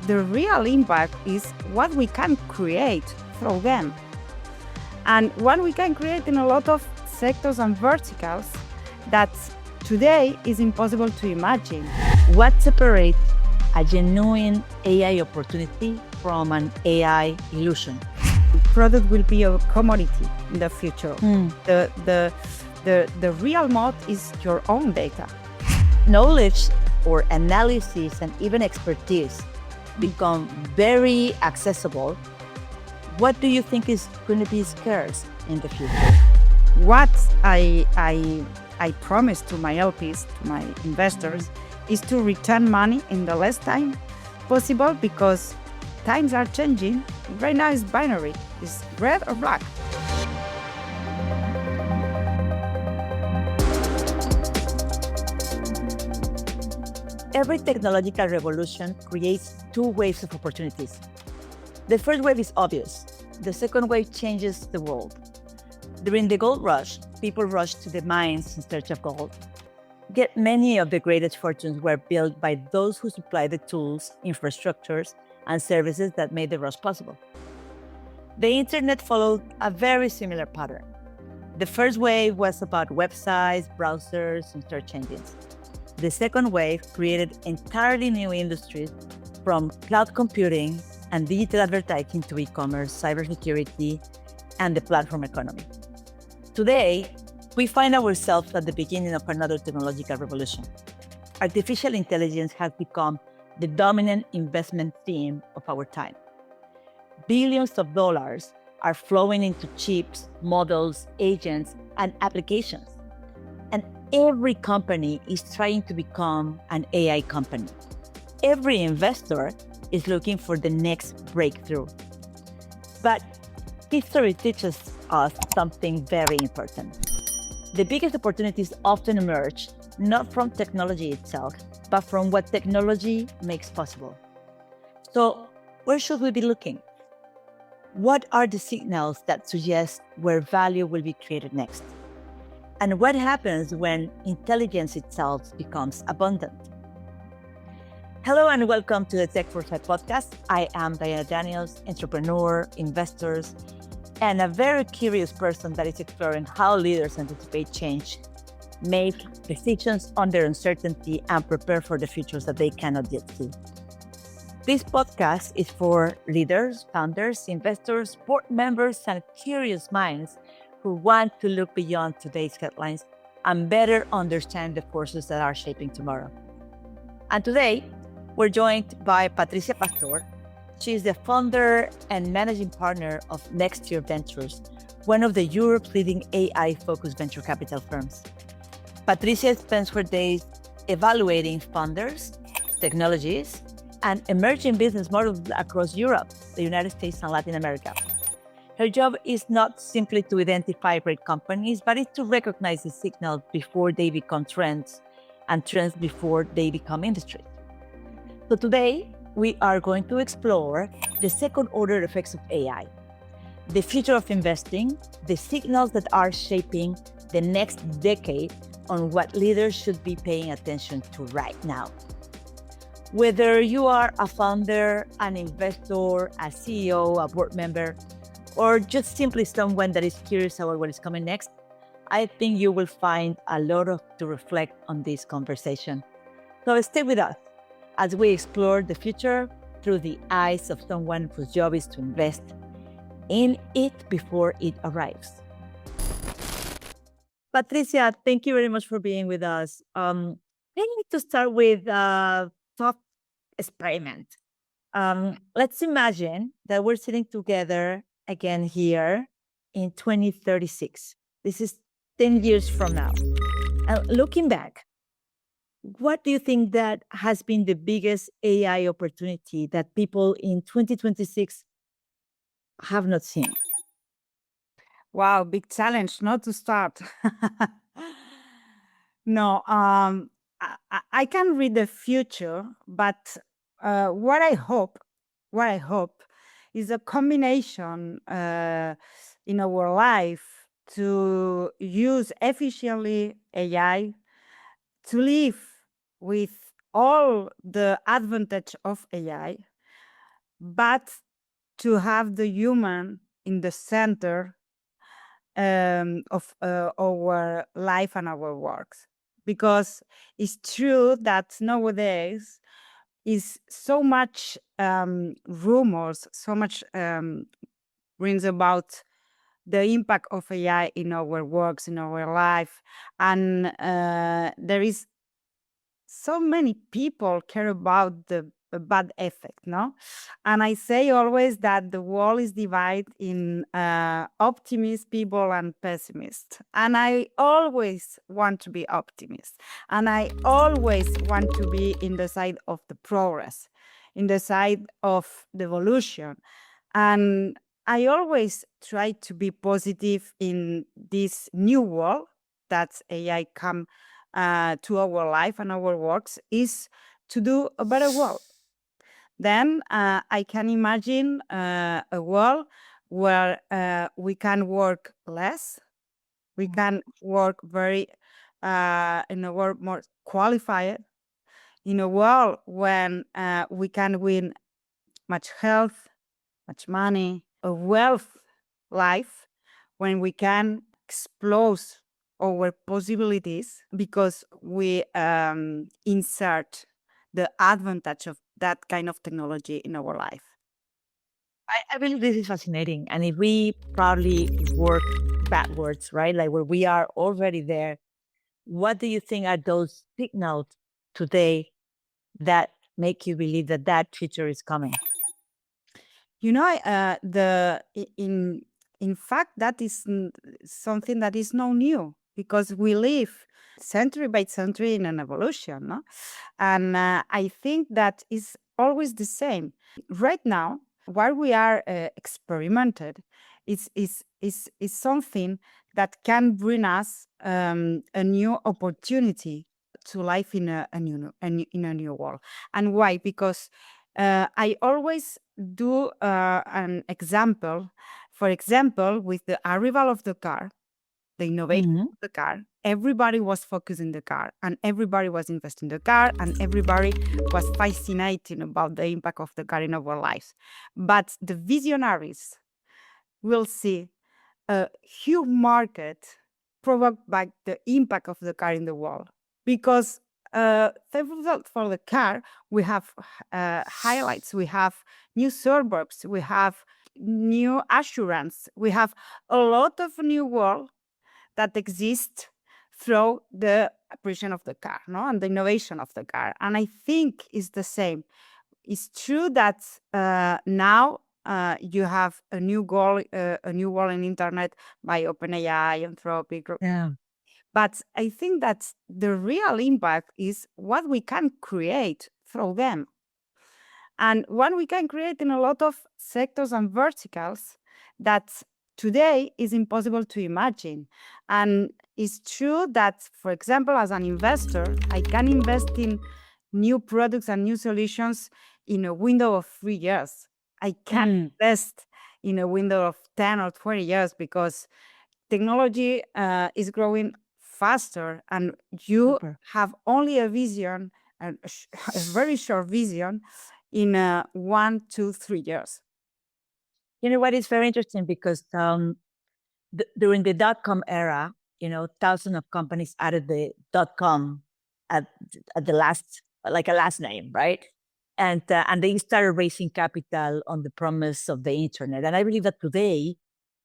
the real impact is what we can create through them. And what we can create in a lot of sectors and verticals that today is impossible to imagine. What separates a genuine AI opportunity from an AI illusion? Product will be a commodity in the future. The real moat is your own data. Knowledge or analysis and even expertise become very accessible. What do you think is going to be scarce in the future? What I promise to my LPs, to my investors, is to return money in the less time possible, because times are changing. Right now it's binary, it's red or black. Every technological revolution creates two waves of opportunities. The first wave is obvious. The second wave changes the world. During the gold rush, people rushed to the mines in search of gold. Yet many of the greatest fortunes were built by those who supplied the tools, infrastructures, and services that made the rush possible. The internet followed a very similar pattern. The first wave was about websites, browsers, and search engines. The second wave created entirely new industries, from cloud computing and digital advertising to e-commerce, cybersecurity, and the platform economy. Today, we find ourselves at the beginning of another technological revolution. Artificial intelligence has become the dominant investment theme of our time. Billions of dollars are flowing into chips, models, agents, and applications. And every company is trying to become an AI company. Every investor is looking for the next breakthrough. But history teaches us something very important. The biggest opportunities often emerge not from technology itself, but from what technology makes possible. So, where should we be looking? What are the signals that suggest where value will be created next? And what happens when intelligence itself becomes abundant? Hello and welcome to the Tech4sight podcast. I am Diana Daniels, entrepreneur, investors, and a very curious person that is exploring how leaders anticipate change, make decisions under uncertainty, and prepare for the futures that they cannot yet see. This podcast is for leaders, founders, investors, board members, and curious minds who want to look beyond today's headlines and better understand the forces that are shaping tomorrow. And today, we're joined by Patricia Pastor. She is the founder and managing partner of NextTier Ventures, one of the Europe's leading AI-focused venture capital firms. Patricia spends her days evaluating founders, technologies, and emerging business models across Europe, the United States, and Latin America. Her job is not simply to identify great companies, but it's to recognize the signals before they become trends, and trends before they become industry. So today, we are going to explore the second-order effects of AI, the future of investing, the signals that are shaping the next decade on what leaders should be paying attention to right now. Whether you are a founder, an investor, a CEO, a board member, or just simply someone that is curious about what is coming next, I think you will find a lot to reflect on this conversation. So stay with us as we explore the future through the eyes of someone whose job is to invest in it before it arrives. Patricia, thank you very much for being with us. I need to start with a thought experiment. Let's imagine that we're sitting together again here in 2036. This is 10 years from now. And looking back, what do you think that has been the biggest AI opportunity that people in 2026 have not seen? Wow, big challenge not to start. No, I can read the future, but what I hope is a combination in our life to use efficiently AI, to live with all the advantage of AI, but to have the human in the center of our life and our works. Because it's true that nowadays is so much rumors, so much brings about the impact of AI in our works, in our life, and there is so many people care about the bad effect, no? And I say always that the world is divided in optimist people and pessimists. And I always want to be optimist. And I always want to be in the side of the progress, in the side of the evolution. And I always try to be positive in this new world that AI come to our life and our works is to do a better world. Then I can imagine a world where we can work less, we can work very in a world more qualified, in a world when we can win much health, much money, a wealth life, when we can explore our possibilities because we insert the advantage of that kind of technology in our life. I believe this is fascinating. And if we probably work backwards, right, like where we are already there, what do you think are those signals today that make you believe that that future is coming? You know, in fact, that is something that is no new because we live century by century in an evolution, no? And I think that is always the same. Right now, what we are experimented is something that can bring us a new opportunity to life in in a new world. And why? Because I always do an example. For example, with the arrival of the car, the innovation of the car, everybody was focused in the car and everybody was investing in the car and everybody was fascinated about the impact of the car in our lives. But the visionaries will see a huge market provoked by the impact of the car in the world. Because for the car, we have highlights, we have new suburbs, we have new assurance, we have a lot of new world that exist through the apparition of the car, no, and the innovation of the car. And I think it's the same. It's true that now you have a new goal, a new world in internet by OpenAI, Anthropic. Yeah. But I think that the real impact is what we can create through them. And what we can create in a lot of sectors and verticals that today is impossible to imagine. And it's true that, for example, as an investor, I can invest in new products and new solutions in a window of 3 years. I can't invest in a window of 10 or 20 years because technology is growing faster and you Super. have only a vision, a very short vision in 1, 2, 3 years. You know what is very interesting because during the dot-com era, thousands of companies added the .com at the last, like a last name, right? And they started raising capital on the promise of the internet. And I believe that today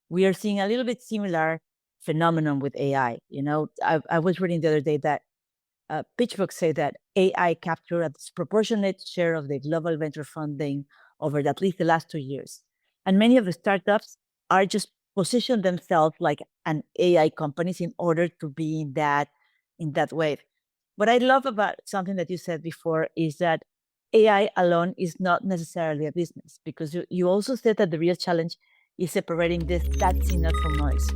we are seeing a little bit similar phenomenon with AI. I was reading the other day that PitchBook said that AI captured a disproportionate share of the global venture funding over at least the last 2 years. And many of the startups are just position themselves like an AI companies in order to be in that wave. What I love about something that you said before is that AI alone is not necessarily a business, because you also said that the real challenge is separating that signal from noise.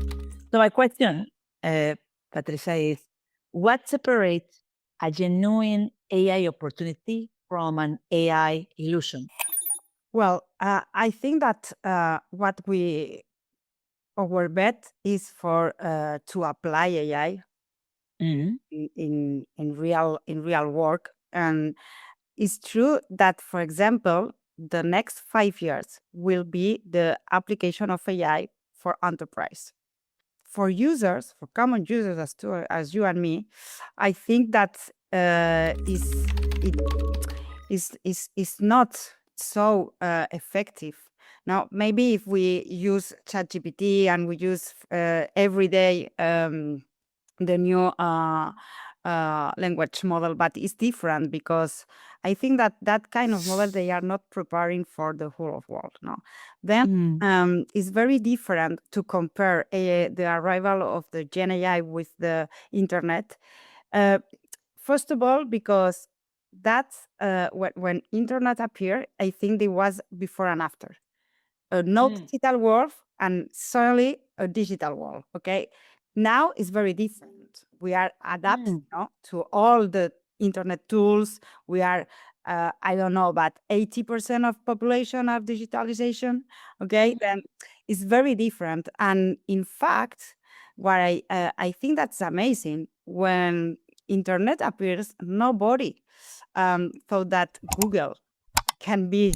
So my question, Patricia, is what separates a genuine AI opportunity from an AI illusion? Well, I think that our bet is for to apply AI in real work. And it's true that, for example, the next 5 years will be the application of AI for enterprise. For users, for common users as you and me, I think that is not so effective. Now, maybe if we use ChatGPT and we use every day the new language model, but it's different because I think that that kind of model, they are not preparing for the whole of world. No, then it's very different to compare the arrival of the Gen AI with the internet. First of all, because that's when internet appeared, I think it was before and after. A no digital world and suddenly a digital world. Okay, now it's very different. We are adapted to all the internet tools. We are I don't know, but 80% of population of digitalization. Okay, then it's very different. And in fact, what I think that's amazing, when internet appears, nobody thought that Google can be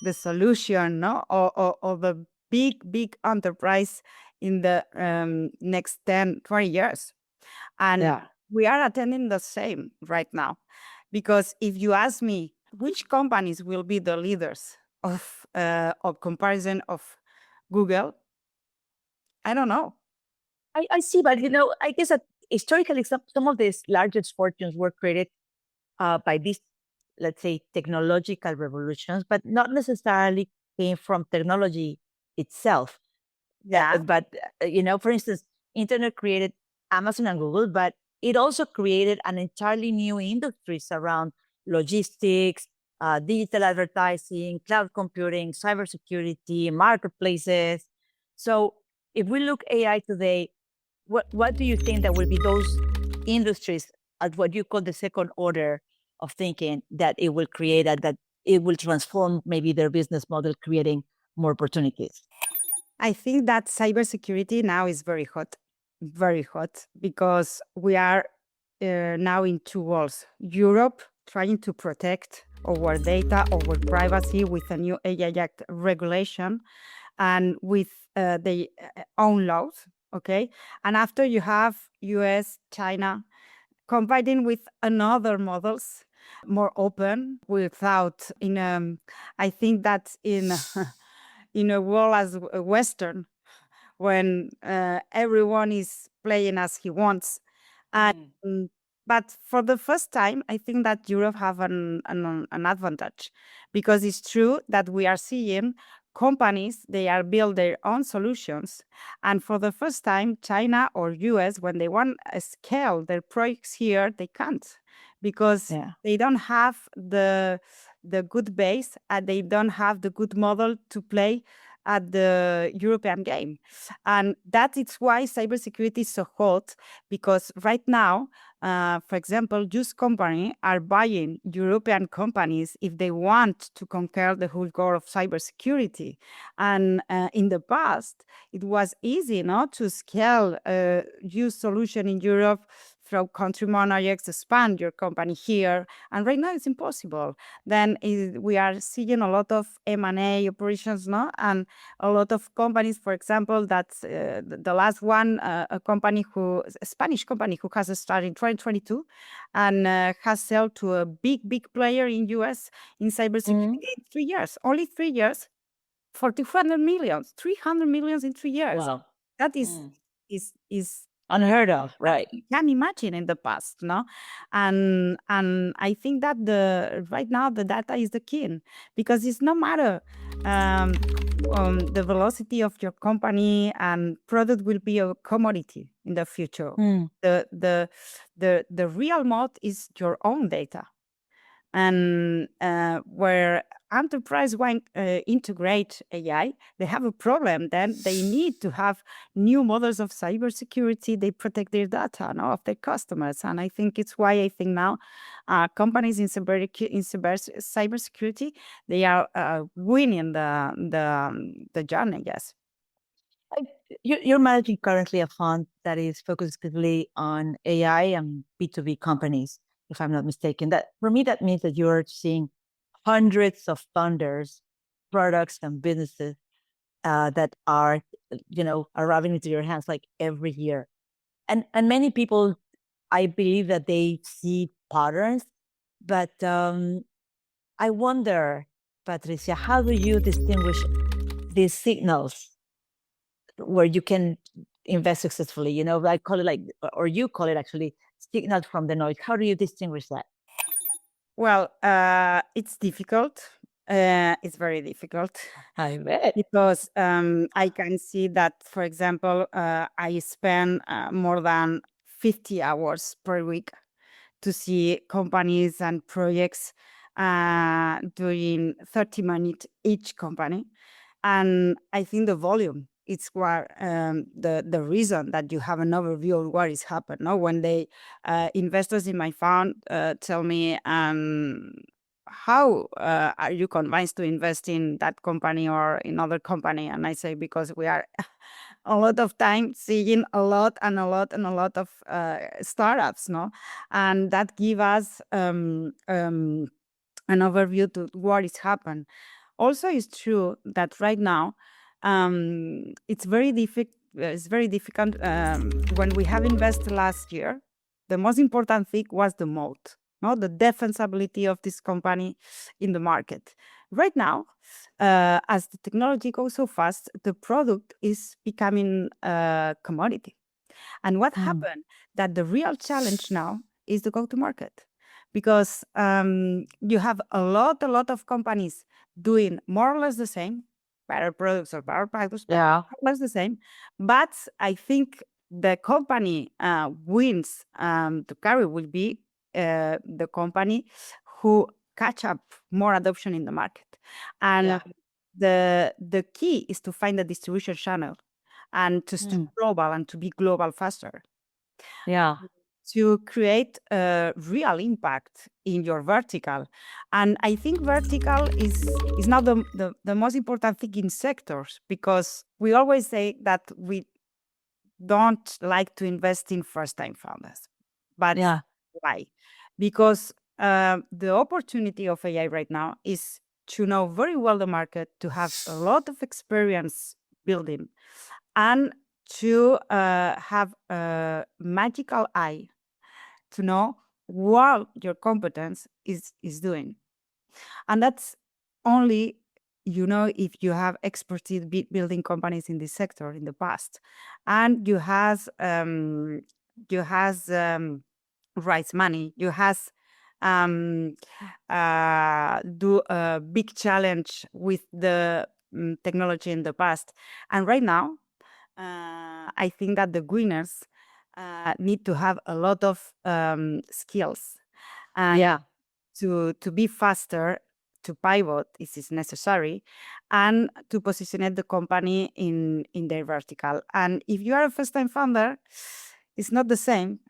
the solution, no, or the big enterprise in the next 10, 20 years. And we are attending the same right now. Because if you ask me which companies will be the leaders of comparison of Google, I don't know. I see, but I guess that historically some of these largest fortunes were created by these, let's say, technological revolutions, but not necessarily came from technology itself. Yeah. But for instance, internet created Amazon and Google, but it also created an entirely new industries around logistics, digital advertising, cloud computing, cybersecurity, marketplaces. So if we look AI today, what do you think that will be those industries at what you call the second order of thinking that it will create, that it will transform maybe their business model, creating more opportunities? I think that cybersecurity now is very hot, because we are now in two walls. Europe trying to protect our data, our privacy with a new AI Act regulation and with their own laws, okay? And after you have US, China, combining with another models, more open, without, I think that in in a world as Western, when everyone is playing as he wants. And but for the first time, I think that Europe have an advantage, because it's true that we are seeing companies, they are build their own solutions, and for the first time, China or US, when they want to scale their projects here, they can't, because they don't have the good base, and they don't have the good model to play at the European game. And that is why cybersecurity is so hot, because right now, for example, US companies are buying European companies if they want to conquer the whole core of cybersecurity. And in the past, it was easy to scale a US solution in Europe through country managers, expand your company here. And right now it's impossible. Then we are seeing a lot of M&A operations, and a lot of companies, for example, that's the last one, a Spanish company who has started in 2022 and has sold to a big player in US in cybersecurity in 3 years, only 3 years, for 200 millions, 300 millions in 3 years. Wow. That is Unheard of, right? you can imagine in the past, no? And I think that right now the data is the key, because it's no matter the velocity of your company, and product will be a commodity in the future. The real moat is your own data. And where enterprise want integrate AI, they have a problem. Then they need to have new models of cybersecurity. They protect their data of their customers. And I think it's why I think now companies in cybersecurity, they are winning the journey. Yes. You're managing currently a fund that is focused exclusively on AI and B2B companies, if I'm not mistaken. That for me, that means that you're seeing hundreds of founders, products, and businesses that are, arriving into your hands like every year. And many people, I believe that they see patterns, but I wonder, Patricia, how do you distinguish these signals where you can invest successfully? I call it or you call it actually signals from the noise. How do you distinguish that? Well, it's difficult. It's very difficult I bet. because I can see that, for example, I spend more than 50 hours per week to see companies and projects doing 30 minutes each company. And I think the volume it's what the reason that you have an overview of what is happened. No, when they investors in my fund tell me, how are you convinced to invest in that company or in other company? And I say because we are a lot of time seeing a lot and a lot and a lot of startups, no, and that give us an overview to what is happened. Also, it's true that right now it's very difficult. It's very difficult. When we have invested last year, the most important thing was the moat, no, the defensibility of this company in the market. Right now, as the technology goes so fast, the product is becoming a commodity. And what happened? That the real challenge now is the go-to-market, because you have a lot of companies doing more or less the same, better products or better products, Yeah. more or less the same. But I think the company wins to carry will be the company who catch up more adoption in the market. And Yeah. the key is to find a distribution channel and to stay global and to be global faster, Yeah. to create a real impact in your vertical. And I think vertical is now the most important thing in sectors, because we always say that we don't like to invest in first-time founders. But Yeah. why? Because the opportunity of AI right now is to know very well the market, to have a lot of experience building, and to have a magical eye to know what your competence is doing. And that's only, if you have expertise building companies in this sector in the past, and you has raise money, you has do a big challenge with the technology in the past. And right now, I think that the winners need to have a lot of skills, and Yeah. to be faster, to pivot if it's necessary, and to position the company in their vertical. And if you are a first-time founder, it's not the same,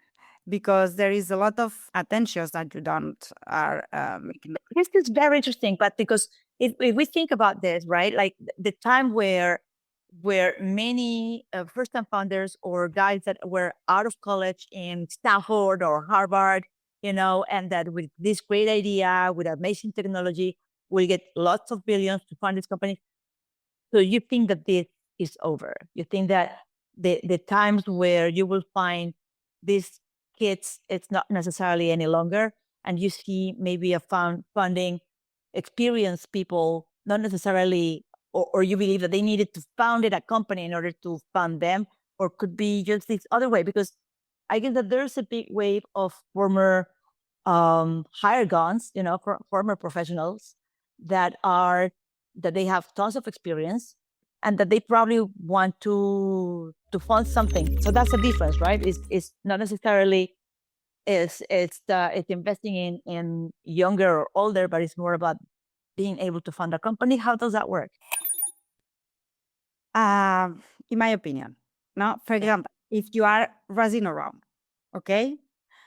because there is a lot of attentions that you don't are making. This is very interesting, but because if we think about this, right, like the time where many first-time founders or guys that were out of college in Stanford or Harvard, and that with this great idea, with amazing technology, will get lots of billions to fund this company. So you think that this is over? You think that the times where you will find these kids, it's not necessarily any longer, and you see maybe a funding experienced people, not necessarily, or you believe that they needed to found a company in order to fund them, or could be just this other way? Because I guess that there's a big wave of former hire guns, former professionals that they have tons of experience, and that they probably want to fund something. So that's the difference, right? It's not necessarily it's investing in younger or older, but it's more about being able to fund a company. How does that work? In my opinion, now, for example, if you are rushing around, okay,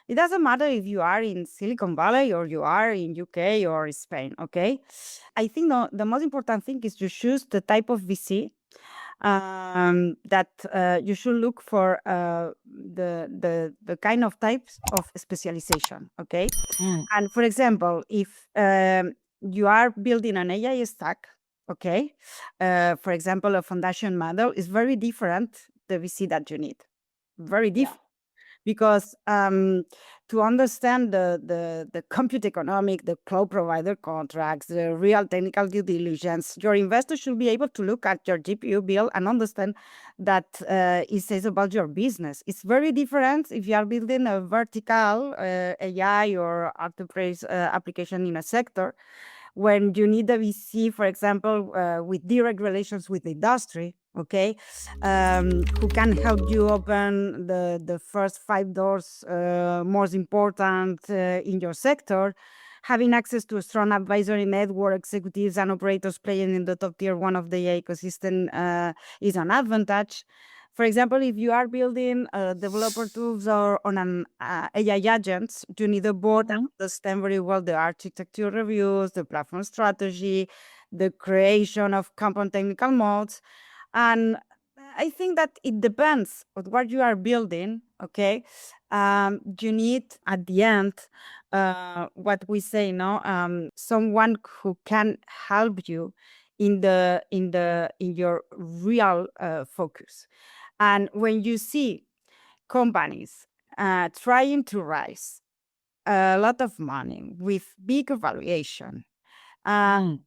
it doesn't matter if you are in Silicon Valley or you are in UK or Spain, okay? I think the most important thing is to choose the type of VC that you should look for the kind of types of specialization, okay? And for example, if you are building an AI stack, okay? For example, a foundation model is very different the VC that you need. Very Yeah. different. Because to understand the compute economic, the cloud provider contracts, the real technical due diligence, your investor should be able to look at your GPU bill and understand that it says about your business. It's very different if you are building a vertical AI or enterprise application in a sector, when you need a VC, for example, with direct relations with the industry, okay, who can help you open the first 5 doors most important in your sector. Having access to a strong advisory network, executives and operators playing in the top tier one of the ecosystem is an advantage. For example, if you are building developer tools or on an AI agents, you need a board that understand very well the architecture reviews, the platform strategy, the creation of compound technical modes. And I think that it depends on what you are building, okay? You need at the end, what we say, no, someone who can help you in your real focus. And when you see companies trying to raise a lot of money with big valuation, and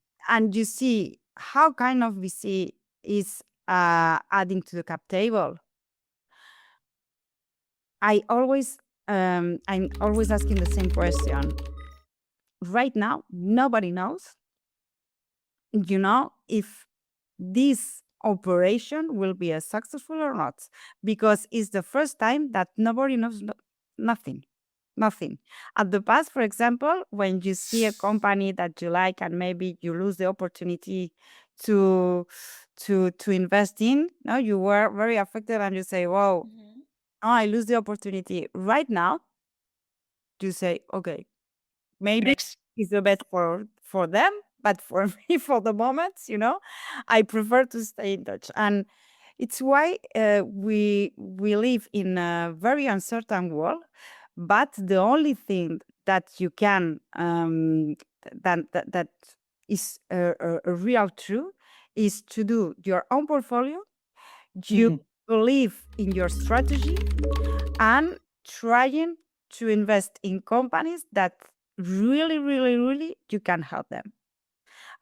you see how kind of VC is adding to the cap table, I'm always asking the same question. Right now, nobody knows, if this operation will be as successful or not, because it's the first time that nobody knows nothing. At the past, for example, when you see a company that you like and maybe you lose the opportunity to invest in, no, you were very affected and you say, "Wow, I lose the opportunity." Right now, you say, "Okay, maybe it's the best for them, but for me, for the moment, I prefer to stay in touch." And it's why we live in a very uncertain world. But the only thing that you can that is a real true is to do your own portfolio. You believe in your strategy and trying to invest in companies that really, really, really you can help them.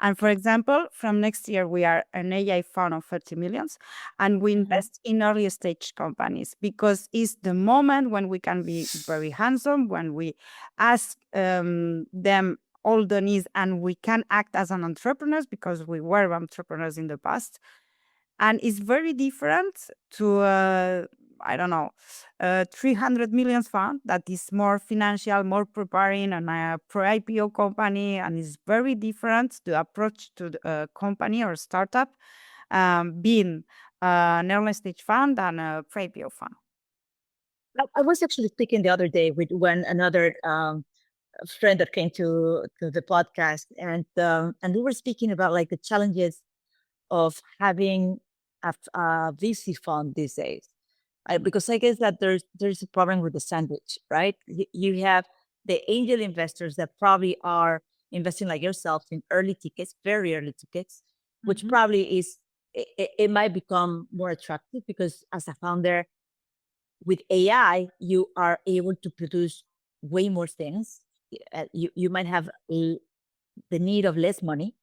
And for example, from NextTier, we are an AI fund of 30 millions, and we invest in early stage companies because it's the moment when we can be very hands-on, when we ask them all the needs and we can act as an entrepreneurs because we were entrepreneurs in the past. And it's very different to I don't know, 300 million fund that is more financial, more preparing, and a pre-IPO company, and it's very different the approach to the company or startup, being an early stage fund and a pre-IPO fund. I was actually speaking the other day with another friend that came to the podcast, and we were speaking about like the challenges of having a VC fund these days. Because I guess that there's a problem with the sandwich, right? You have the angel investors that probably are investing like yourself in early tickets, very early tickets, which probably is it might become more attractive because as a founder with AI, you are able to produce way more things. You might have the need of less money,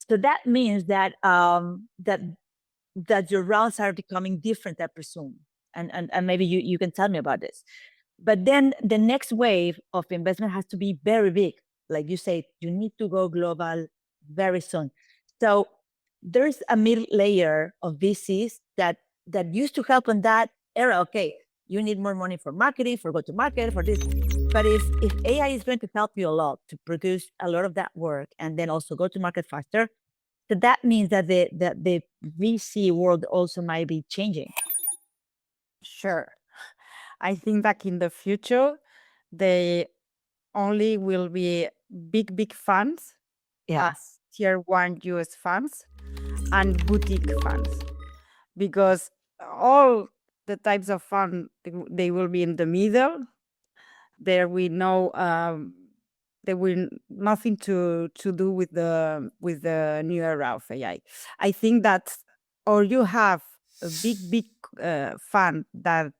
so that means that that your rounds are becoming different, I presume. And maybe you can tell me about this. But then the next wave of investment has to be very big. Like you say, you need to go global very soon. So there's a middle layer of VCs that used to help in that era. Okay, you need more money for marketing, for go to market, for this. But if AI is going to help you a lot to produce a lot of that work and then also go to market faster, so that means that the VC world also might be changing. Sure. I think that in the future, they only will be big funds, Yes. tier one US funds, and boutique funds, because all the types of fund they will be in the middle. There we know They will nothing to do with the new era of AI. I think that, or you have a big fund that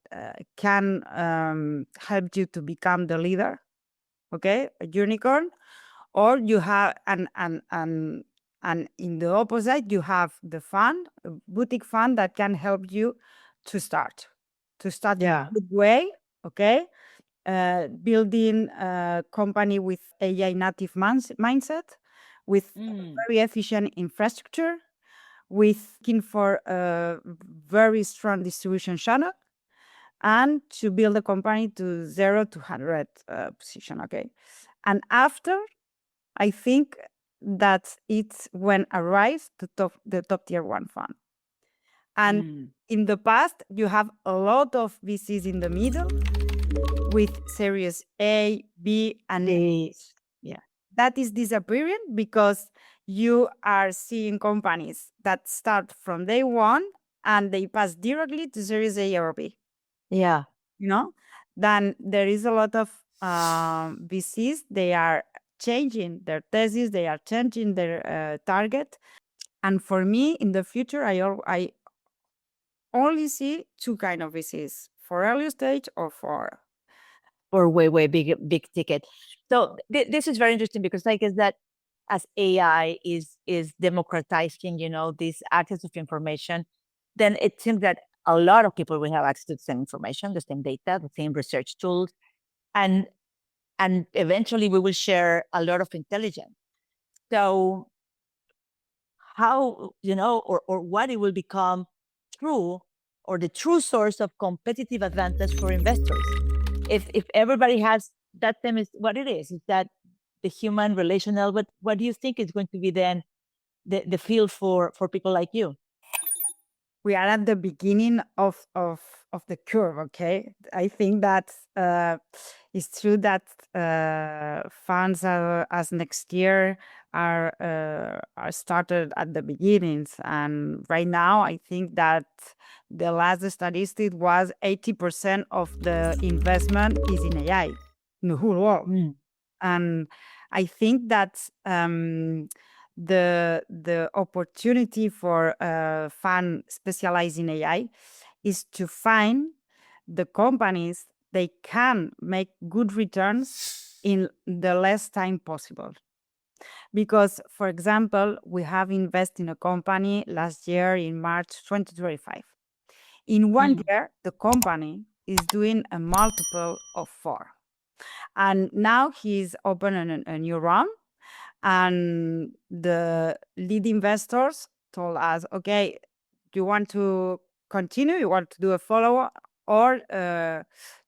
can help you to become the leader, okay, a unicorn, or you have and in the opposite, you have the fund, a boutique fund that can help you to start in a Yeah. good way, okay, building a company with AI native mindset, with Mm. very efficient infrastructure, with looking for a very strong distribution channel, and to build a company to 0 to 100 position, okay? And after, I think that it's when arrives the top tier one fund. And Mm. in the past, you have a lot of VCs in the middle with series A, B, and Yeah. that is disappearing because you are seeing companies that start from day one and they pass directly to series A or B, Yeah. you know? Then there is a lot of VCs, they are changing their thesis, they are changing their target. And for me, in the future, I only see two kind of VCs, for early stage or for Or way big ticket. So this is very interesting because I guess that as AI is democratizing, this access of information, then it seems that a lot of people will have access to the same information, the same data, the same research tools, and eventually we will share a lot of intelligence. So how, or what it will become true, or the true source of competitive advantage for investors. If everybody has that, then is what it is that the human relational, but what do you think is going to be then the field for people like you? we are at the beginning of the curve, okay? I think that it's true that funds as NextTier are started at the beginnings, and right now I think that the last statistic was 80% of the investment is in AI in the whole world. Mm. And I think that the opportunity for a fund specialized in AI is to find the companies they can make good returns in the less time possible. Because, for example, we have invested in a company last year in March 2025. In one Mm. year, the company is doing a multiple of 4. And now he's opening a new round, and the lead investors told us, okay, do you want to continue? You want to do a follow-up, or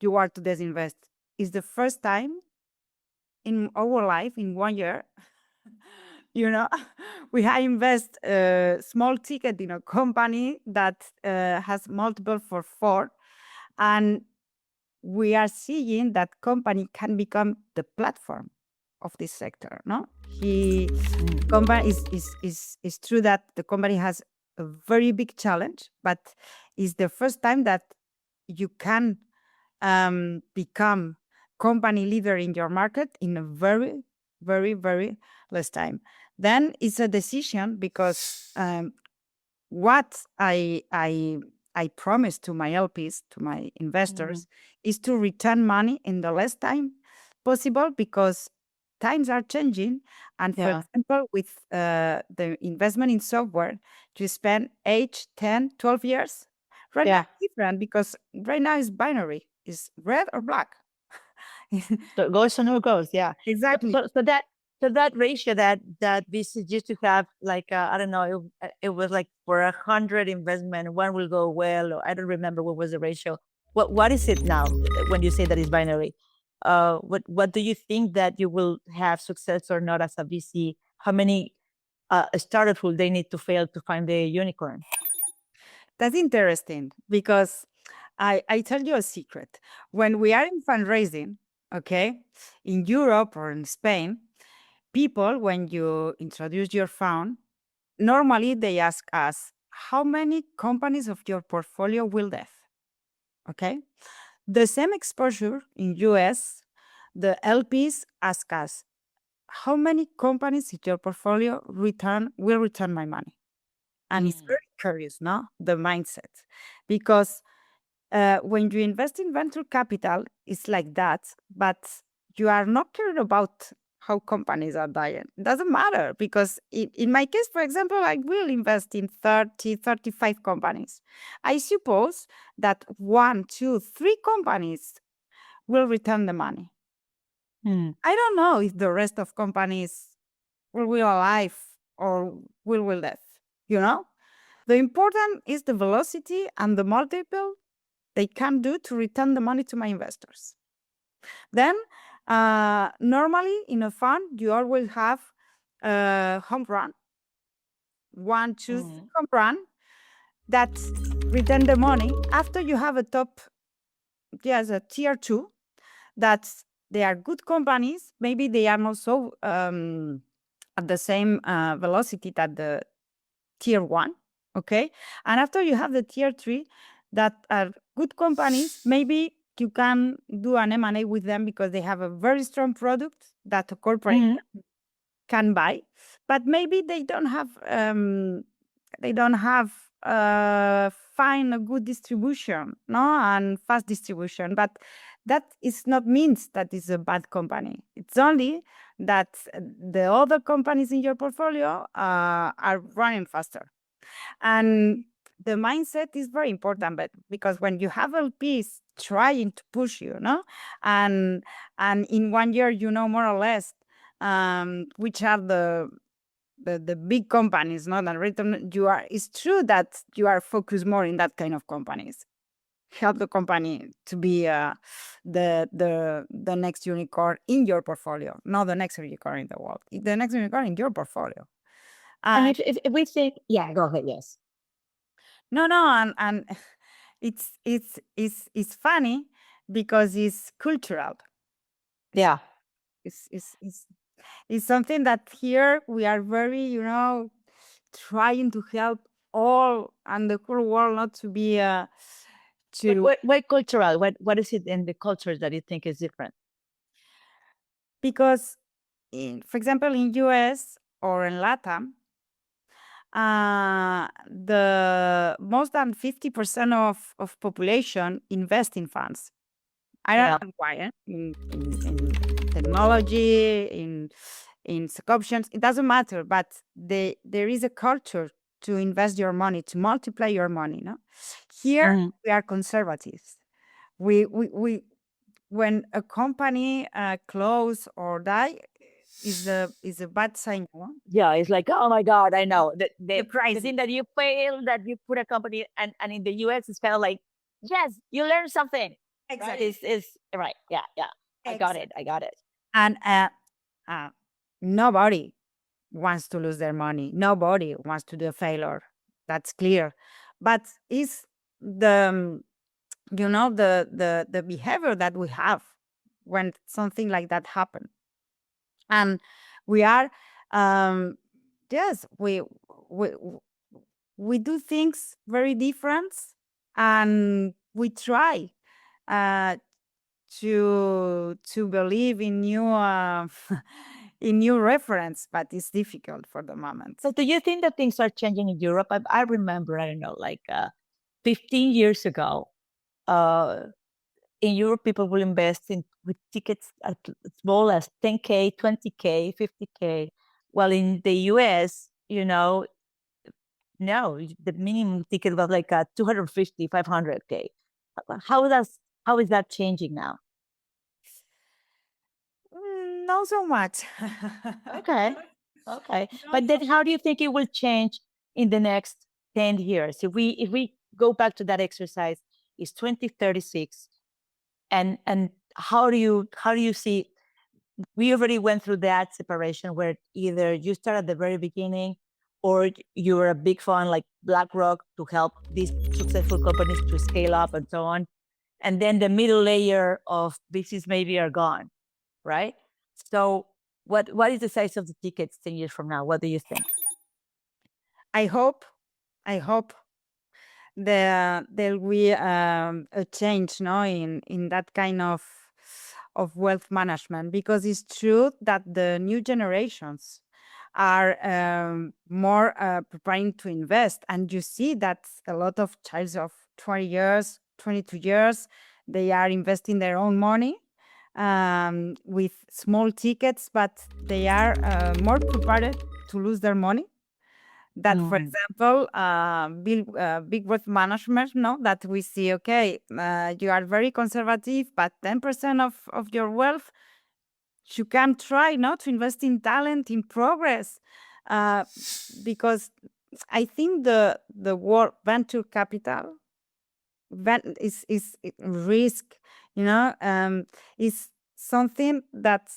you want to disinvest? It's the first time in our life, in 1 year, we have invest a small ticket in a company that has multiple for 4, and we are seeing that company can become the platform of this sector. No, company is true that the company has a very big challenge, but it's the first time that you can become company leader in your market in a very, very, very less time. Then it's a decision because what I promise to my LPs, to my investors, is to return money in the less time possible because times are changing. And for Yeah. example, with the investment in software, to spend 8, 10, 12 years, right now Yeah. it's different because right now it's binary, it's red or black. So it goes or no goes. Yeah. Exactly. So that ratio that this used to have, like, I don't know, it was like for 100 investment, one will go well, or I don't remember what was the ratio. What is it now when you say that it's binary? What do you think that you will have success or not as a VC? How many startups will they need to fail to find the unicorn? That's interesting because I tell you a secret. When we are in fundraising, okay, in Europe or in Spain, people, when you introduce your fund, normally they ask us, how many companies of your portfolio will death? Okay. The same exposure in US, the LPs ask us, how many companies in your portfolio will return my money? And it's very curious, no? The mindset. Because when you invest in venture capital, it's like that, but you are not caring about how companies are dying. It doesn't matter because in my case, for example, I will invest in 30, 35 companies. I suppose that 1, 2, 3 companies will return the money. I don't know if the rest of companies will alive or will death, you know? The important is the velocity and the multiple they can do to return the money to my investors. Then, normally in a fund, you always have a home run, 1, 2, 3 home run that return the money. After you have a top, yes, a tier 2, that they are good companies. Maybe they are not so at the same velocity that the tier 1, okay? And after you have the tier 3 that are good companies, maybe you can do an M&A with them because they have a very strong product that a corporate can buy, but maybe they don't have find a good distribution, no, and fast distribution. But that is not means that is a bad company. It's only that the other companies in your portfolio are running faster. And the mindset is very important, but because when you have LPs trying to push you, no, and in 1 year you know more or less which are the big companies, not that return. It's true that you are focused more in that kind of companies. Help the company to be the next unicorn in your portfolio, not the next unicorn in the world. The next unicorn in your portfolio. And if we think, yeah, go ahead, yes. No, and it's funny because it's cultural. Yeah. It's something that here we are very, trying to help all and the whole world not to be What cultural? What is it in the culture that you think is different? because for example, in US or in LATAM, the most than 50% of population invest in funds. I don't know why, in technology, in stock options, it doesn't matter, but there is a culture to invest your money, to multiply your money. No, here we are conservatives. We when a company close or die is a bad sign. No? Yeah, it's like, oh my God, I know that the crisis. thing that you fail, that you put a company, and in the US it's kind of like, yes, you learn something. Exactly. Right? Is right. Yeah. I got it. And nobody wants to lose their money. Nobody wants to do a failure. That's clear. But it's the the behavior that we have when something like that happens. And we are yes, we do things very different, and we try to believe in new in new reference, but it's difficult for the moment. So do you think that things are changing in Europe? I remember, I don't know, like 15 years ago, in Europe, people will invest with tickets as small as 10K, 20K, 50K. While in the US, no, the minimum ticket was like 250, 500K. How is that changing now? Not so much. Okay. But then how do you think it will change in the next 10 years? If we go back to that exercise, it's 2036. And how do you see, we already went through that separation where either you start at the very beginning or you're a big fund like BlackRock to help these successful companies to scale up and so on. And then the middle layer of VCs maybe are gone, right? So what is the size of the tickets 10 years from now? What do you think? I hope there will be a change, no, in that kind of wealth management, because it's true that the new generations are more preparing to invest. And you see that a lot of childs of 20 years, 22 years, they are investing their own money with small tickets, but they are more prepared to lose their money. That, for example, big wealth management, no, that we see, okay, you are very conservative, but 10% of your wealth, you can try not to invest in talent, in progress, because I think the word venture capital is risk, is something that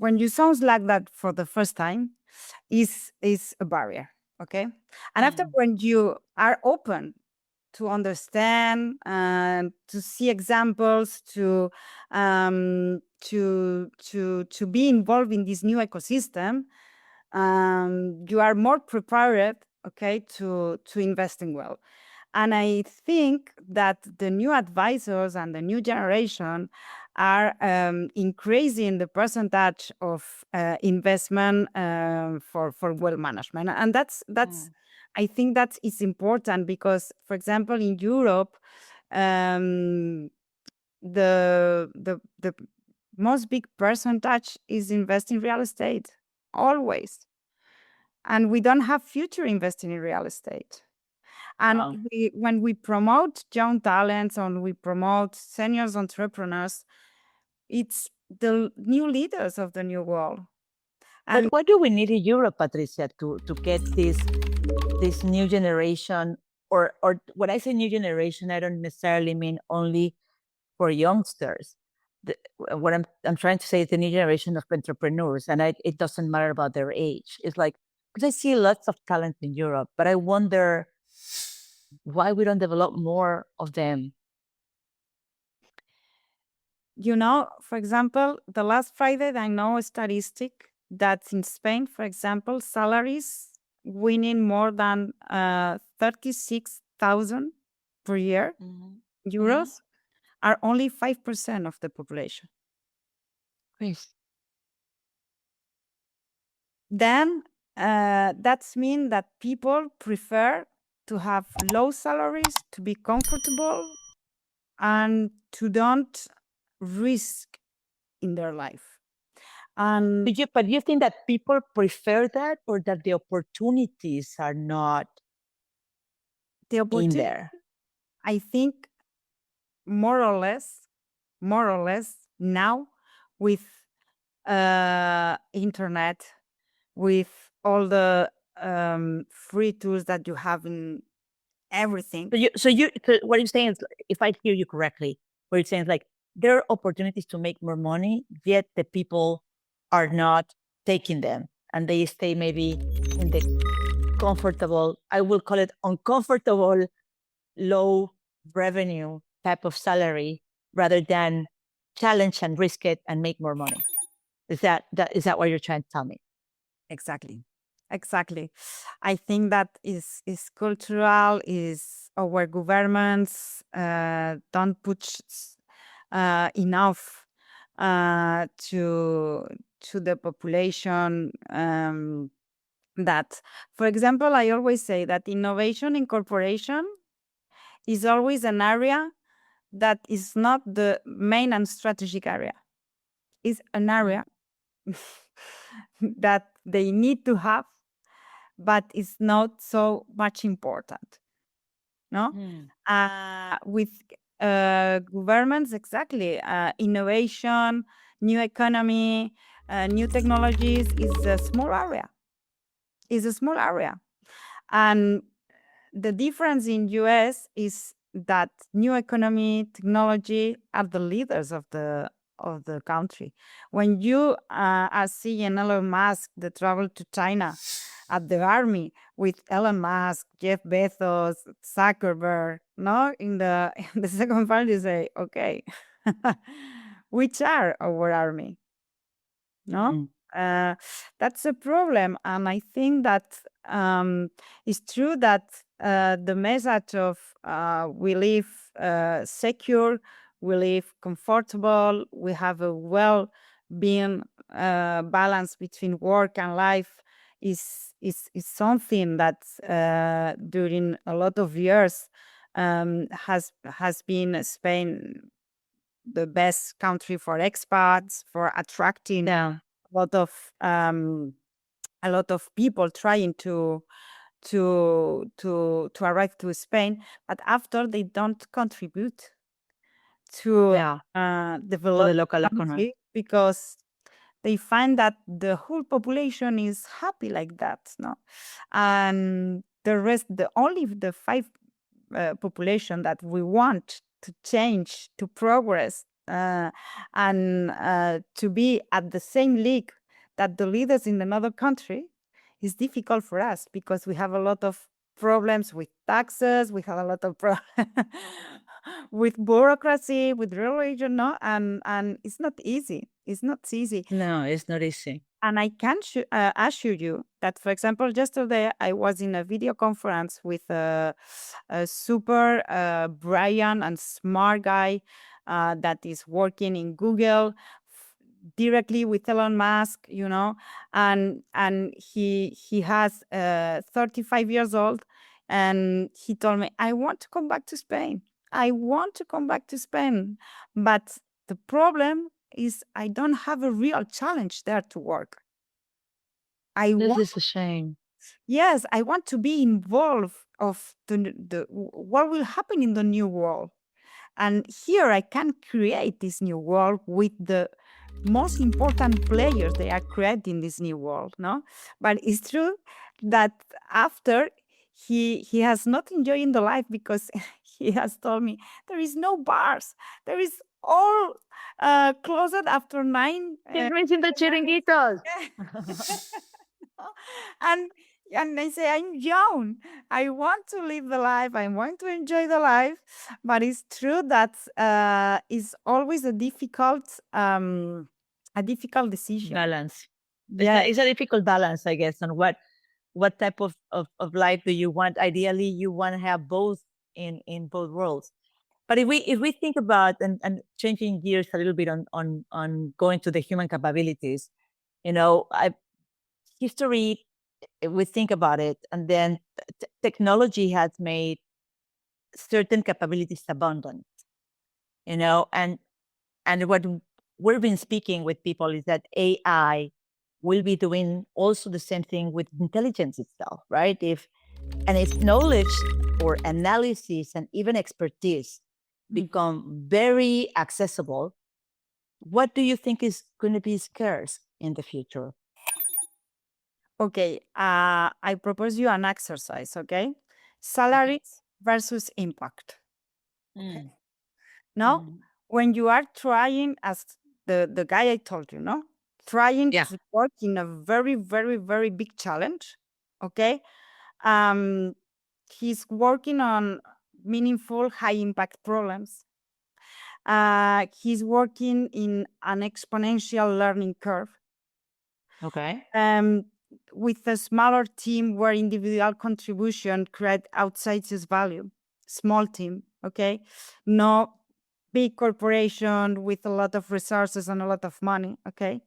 when you sounds like that for the first time is a barrier, okay? And after, when you are open to understand and to see examples, to be involved in this new ecosystem, you are more prepared, okay, to investing well. And I think that the new advisors and the new generation are increasing the percentage of investment for wealth management, and that's I think that is important because, for example, in Europe, the most big percentage is investing in real estate always, and we don't have future investing in real estate. And when we promote young talents and we promote seniors entrepreneurs, it's the new leaders of the new world. But what do we need in Europe, Patricia, to get this new generation? Or when I say new generation, I don't necessarily mean only for youngsters. What I'm trying to say is the new generation of entrepreneurs, and it doesn't matter about their age. It's like, because I see lots of talent in Europe, but I wonder why we don't develop more of them. For example, the last Friday, I know a statistic that in Spain, for example, salaries winning more than 36,000 per year euros are only 5% of the population. Yes. Then that means that people prefer to have low salaries, to be comfortable, and to don't risk in their life. And but you think that people prefer that, or that the opportunities are not in there? I think more or less now, with internet, with all the free tools that you have in everything. So what you're saying is, if I hear you correctly, what you're saying is like, there are opportunities to make more money, yet the people are not taking them, and they stay maybe in the comfortable, I will call it uncomfortable, low revenue type of salary, rather than challenge and risk it and make more money. Is that what you're trying to tell me? Exactly. I think that is cultural, is our governments don't put enough to the population. That, for example, I always say that innovation in corporation is always an area that is not the main and strategic area. It's an area that they need to have, but it's not so much important. No? With governments, exactly. Innovation, new economy, new technologies is a small area. And the difference in US is that new economy, technology are the leaders of the country. When you are seeing Elon Musk, the travel to China at the army with Elon Musk, Jeff Bezos, Zuckerberg, no? In the second part, you say, okay, which are our army? No? That's a problem. And I think that it's true that the message of we live secure, we live comfortable, we have a well-being balance between work and life is something that during a lot of years has been Spain the best country for expats, for attracting Yeah. a lot of people trying to arrive to Spain, but after they don't contribute to Yeah. To develop the local the economy. country because they find that the whole population is happy like that, no, and the rest, the only the five population that we want to change, to progress, and to be at the same league that the leaders in another country is difficult for us because we have a lot of problems with taxes, we have a lot of with bureaucracy, with religion, no, and it's not easy. It's not easy. No, it's not easy. And I can assure you that, for example, yesterday I was in a video conference with a super brilliant and smart guy that is working in Google directly with Elon Musk, you know, and he has 35 years old, and he told me, I want to come back to Spain. I want to come back to Spain, but the problem is I don't have a real challenge there to work. This is a shame. Yes, I want to be involved of what will happen in the new world. And here I can create this new world with the most important players they are creating this new world, no? But it's true that after he has not enjoying the life because he has told me there is no bars, there is all closed after 9. He's missing the chiringuitos. and and I say I'm young. I want to live the life. I want to enjoy the life. But it's true that it's always a difficult decision. Balance. Yeah. It's a difficult balance, I guess, on what type of life do you want. Ideally, you want to have both in both worlds. But if we think about and changing gears a little bit on going to the human capabilities, you know, history, we think about it, and then technology has made certain capabilities abundant, you know, and what we've been speaking with people is that AI will be doing also the same thing with intelligence itself, right? And its knowledge or analysis and even expertise become very accessible. What do you think is going to be scarce in the future? Okay. I propose you an exercise. Okay. Salaries versus impact. No, when you are trying, as the guy I told you, no, trying Yeah. to work in a very, very, very big challenge. Okay. He's working on meaningful, high impact problems. He's working in an exponential learning curve. Okay. With a smaller team where individual contribution create outsized value. Small team, okay? No big corporation with a lot of resources and a lot of money, okay?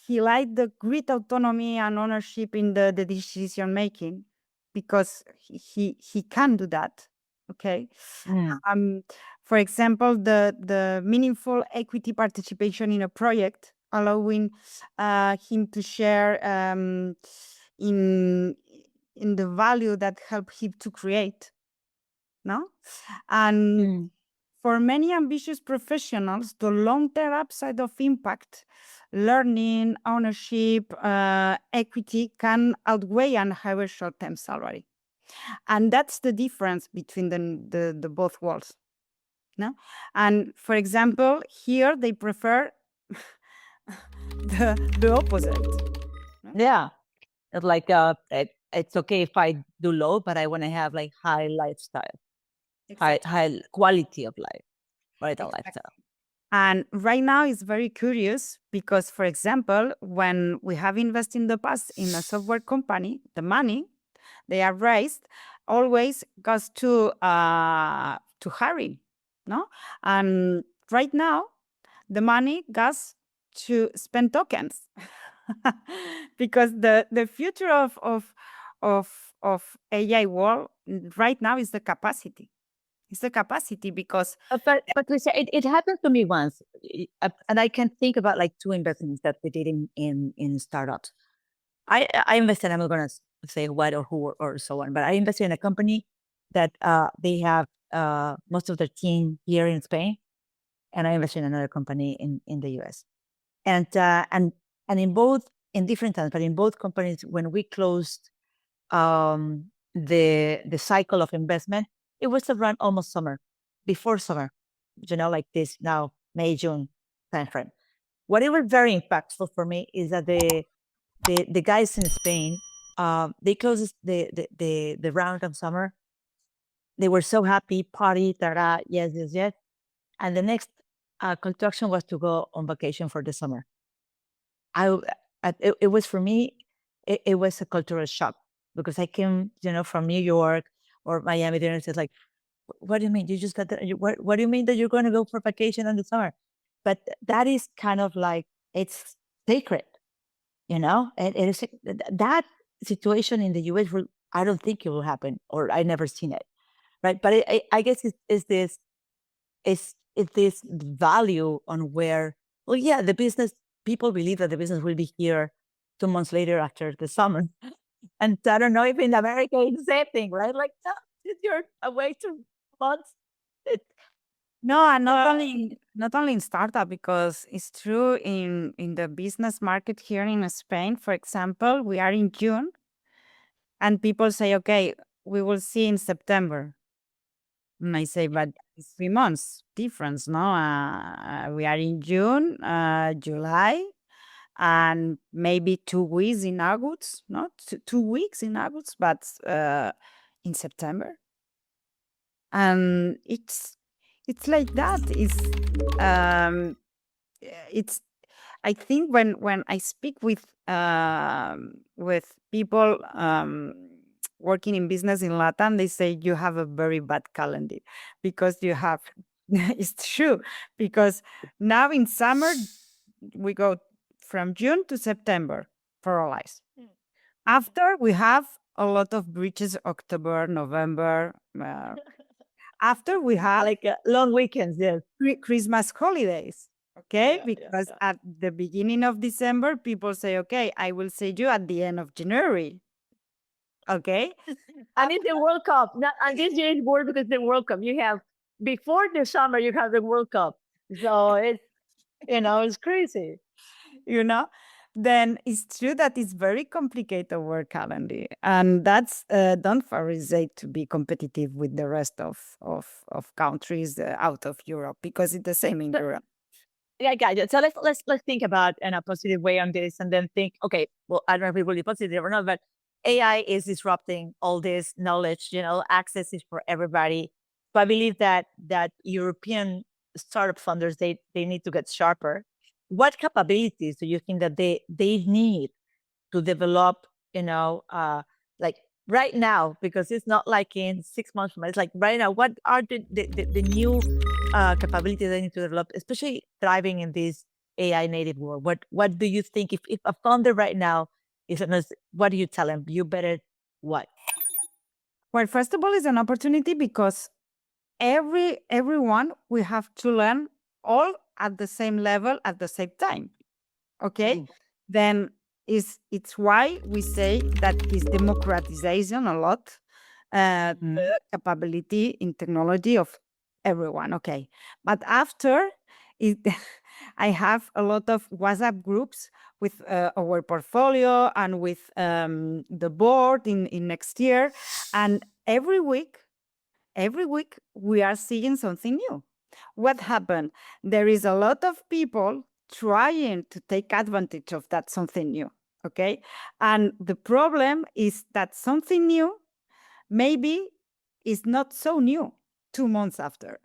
He liked the great autonomy and ownership in the decision making because he can do that, okay? For example, the meaningful equity participation in a project, allowing him to share in the value that helped him to create. No, and for many ambitious professionals, the long-term upside of impact, learning, ownership, equity can outweigh a higher short-term salary, and that's the difference between the both worlds. No, and for example, here they prefer the opposite. Yeah, it's like it's okay if I do low, but I want to have like high lifestyle, Exactly. high quality of life, right? A Exactly. lifestyle. And right now it's very curious because, for example, when we have invested in the past in a software company, the money they are raised always goes to hiring, no? And right now the money goes to spend tokens because the future of AI world right now is the capacity. It's the capacity because But Patricia, it happened to me once, and I can think about like two investments that we did in startups. I invested. I'm not gonna say what or who or so on, but I invested in a company that they have most of their team here in Spain, and I invested in another company in the US. And in different times, but in both companies, when we closed the cycle of investment, it was around almost summer, before summer, like this now May June timeframe. What it was very impactful for me is that the guys in Spain, they closed the round of summer. They were so happy, party, yes, yes, yes. And the next construction was to go on vacation for the summer. It was for me, it was a cultural shock because I came, from New York or Miami. There, it's like, what do you mean? You just got what do you mean that you're going to go for vacation in the summer? But that is kind of like, it's sacred, and it is that situation in the US. I don't think it will happen, or I never seen it, right? But I guess it's this value on where, well, yeah, the business people believe that the business will be here 2 months later after the summer. And I don't know if in America it's the same thing, right? Like, no, if you're away 2 months, it, no, and not only in startup, because it's true in the business market here in Spain. For example, we are in June, and people say, "Okay, we will see in September." And I say, "But it's 3 months difference, no? We are in June, July, and maybe 2 weeks in August, not 2 weeks in August, but in September." And it's like that. Um, it's I think when I speak with people working in business in Latin, they say you have a very bad calendar because you have. It's true because now in summer we go from June to September for our lives. After we have a lot of breaches, October, November. After we have like long weekends, yes. Christmas holidays. Okay, Yeah, because yeah. at the beginning of December, people say, "Okay, I will see you at the end of January." Okay, And it's the World Cup. Not, and this year is more because the World Cup. You have before the summer, you have the World Cup. So it's crazy. you know, then it's true that it's very complicated work calendar, and that's don't favorite to be competitive with the rest of countries out of Europe because it's the same in Europe. Yeah, got it. So let's think about in a positive way on this, and then think, okay, well, I don't know if it's really positive or not, but AI is disrupting all this knowledge. Access is for everybody. So I believe that European startup funders they need to get sharper. What capabilities do you think that they need to develop? Like right now, because it's not like in 6 months from now. It's like right now. What are the new capabilities they need to develop, especially thriving in this AI native world? What do you think if a founder right now is what do you tell them? You better what? Well, first of all, it's an opportunity because everyone we have to learn all at the same level at the same time. Okay, then it's why we say that is democratization a lot, the capability in technology of everyone. Okay, but after it, I have a lot of WhatsApp groups with our portfolio and with the board in NextTier, and every week we are seeing something new. What happened? There is a lot of people trying to take advantage of that something new. Okay. And the problem is that something new maybe is not so new 2 months after.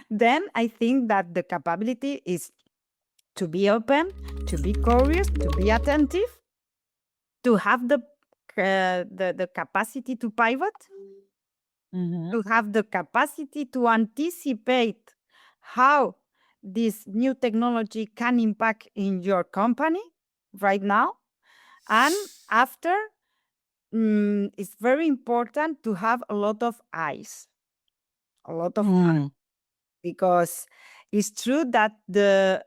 then I think that the capability is to be open, to be curious, to be attentive, to have the capacity to pivot, to have the capacity to anticipate how this new technology can impact in your company right now. And after, it's very important to have a lot of eyes, a lot of because it's true that the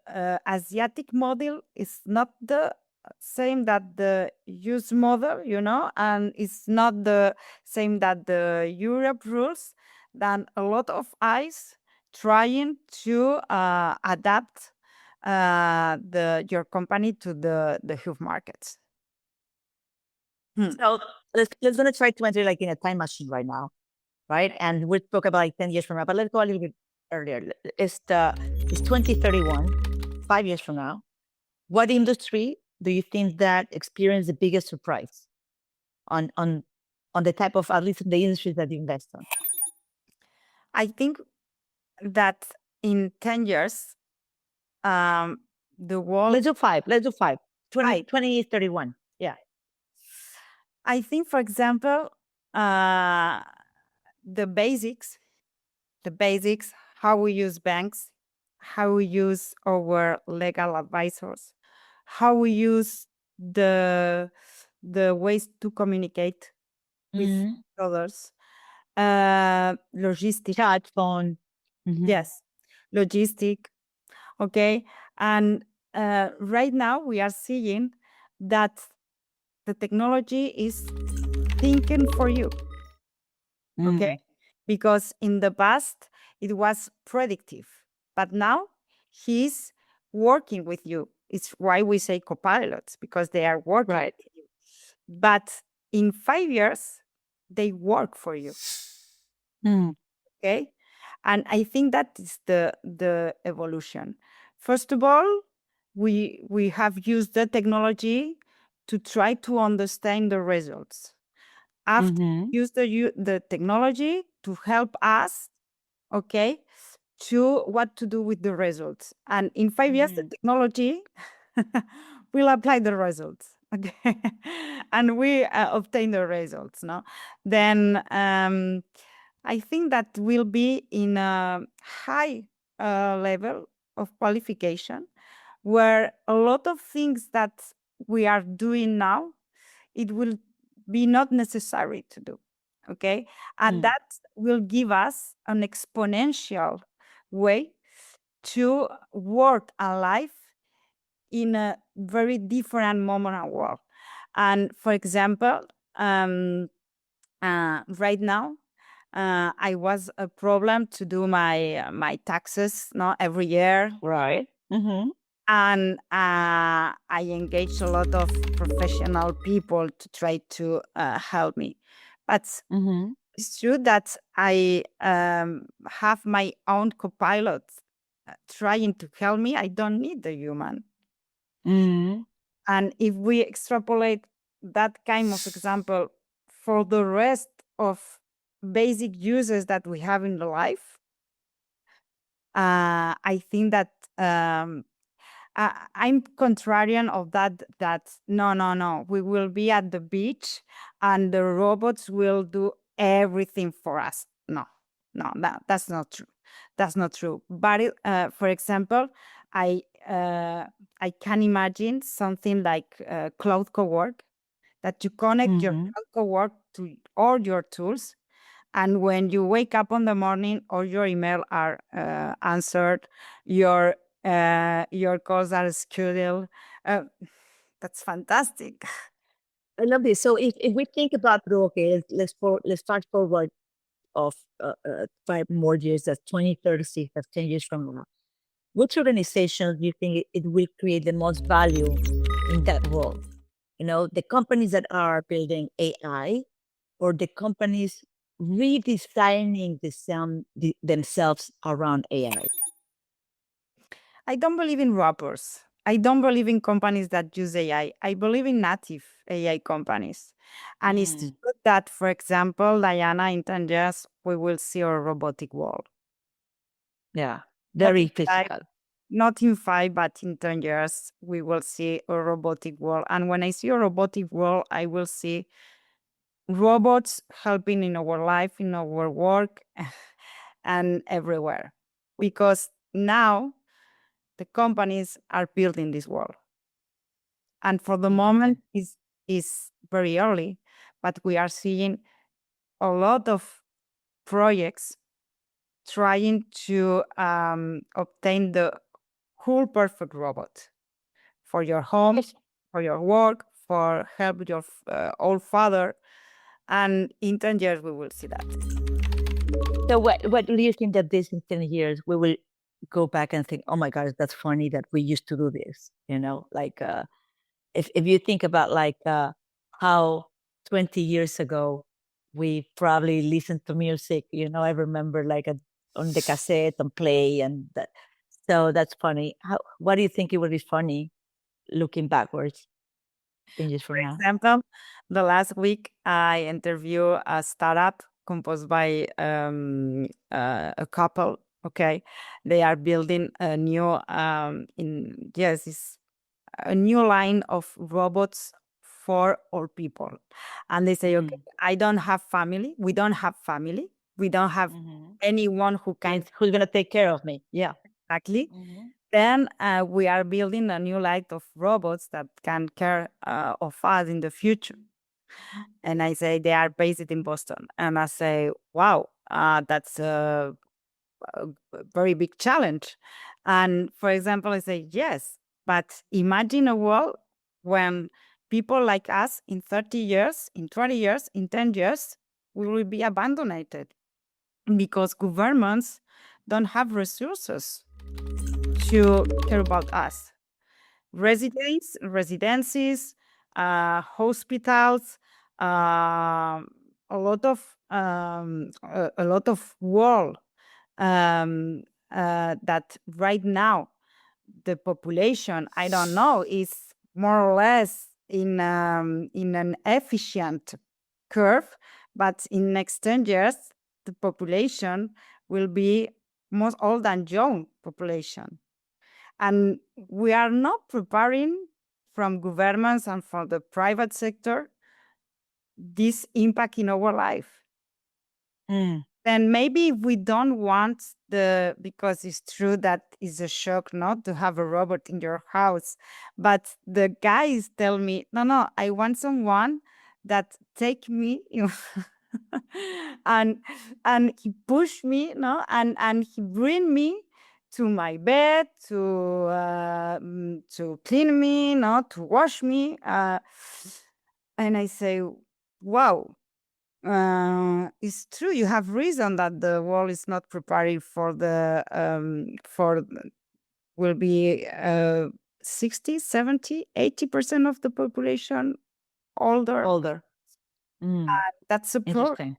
Asiatic model is not the same that the US model, and it's not the same that the Europe rules. Then a lot of eyes trying to adapt your company to the HUF markets. So let's gonna try to enter like in a time machine right now, right? And we spoke about like 10 years from now, but let's go a little bit earlier. It's 2031, 5 years from now. What industry do you think that experienced the biggest surprise on the type of, at least the industries that you invest on? I think that in 10 years, the world. Let's do five. 2031. Yeah. I think, for example, the basics, how we use banks, how we use our legal advisors, how we use the ways to communicate with others, logistic. Chat, phone. Yes, logistic. Okay. And right now we are seeing that the technology is thinking for you. Okay. Because in the past it was predictive, but now he's working with you. It's why we say copilots, because they are working with you. But in 5 years, they work for you. Okay. And I think that is the evolution. First of all, we have used the technology to try to understand the results. After use the technology to help us, okay, to what to do with the results. And in 5 years, the technology will apply the results. Okay. And we obtain the results. No, then I think that will be in a high level of qualification, where a lot of things that we are doing now, it will be not necessary to do. Okay. And that will give us an exponential way to work and life in a very different moment of world. And for example, right now, I was a problem to do my taxes, every year. Right. And I engaged a lot of professional people to try to help me. But it's true that I have my own copilot trying to help me. I don't need the human. And if we extrapolate that kind of example for the rest of basic uses that we have in the life, I think that I'm contrarian of that. That no, we will be at the beach and the robots will do everything for us. No, that's not true. That's not true. But for example, I can imagine something like cloud cowork, that you connect your cloud cowork to all your tools. And when you wake up on the morning, all your email are answered, your calls are scheduled. That's fantastic. I love this. So if we think about, okay, let's fast forward of 5 more years, that's 2036, that's 10 years from now. Which organizations do you think it will create the most value in that world? The companies that are building AI, or the companies redesigning themselves around AI? I don't believe in wrappers. I don't believe in companies that use AI. I believe in native AI companies. And it's good that, for example, Diana, in 10 years, we will see a robotic world. Yeah. Not Very in five, physical. not in 5, but in 10 years, we will see a robotic world. And when I see a robotic world, I will see robots helping in our life, in our work, and everywhere. Because now the companies are building this world. And for the moment, is very early, but we are seeing a lot of projects trying to obtain the whole perfect robot for your home, Yes. for your work, for help your old father. And in 10 years, we will see that. So what do you think that this in 10 years we will go back and think, oh my gosh, that's funny that we used to do this, like if you think about like how 20 years ago we probably listened to music, I remember like on the cassette and play and that. So that's funny. What do you think it would be funny looking backwards 10 years For from now? example, the last week I interviewed a startup composed by a couple. Okay, they are building a new it's a new line of robots for all people, and they say, okay, I don't have family. We don't have family. We don't have anyone who can Who's gonna take care of me? Yeah. exactly. Then we are building a new line of robots that can care of us in the future. And I say they are based in Boston, and I say, wow, that's a very big challenge. And for example, I say yes, but imagine a world when people like us in 30 years, in 20 years, in 10 years, we will be abandoned because governments don't have resources to care about us. Residencies, hospitals, a lot of world that right now the population, I don't know, is more or less in an efficient curve, but in next 10 years, the population will be most old and young population. And we are not preparing from governments and from the private sector this impact in our life. Then maybe if we don't want because it's true that it's a shock not to have a robot in your house, but the guys tell me, no, I want someone that take me, and he push me, no, and he bring me to my bed to clean me, no, to wash me, and I say, wow. It's true. You have reason that the world is not preparing for will be 60, 70, 80% of the population older. Older. That's a problem. Interesting.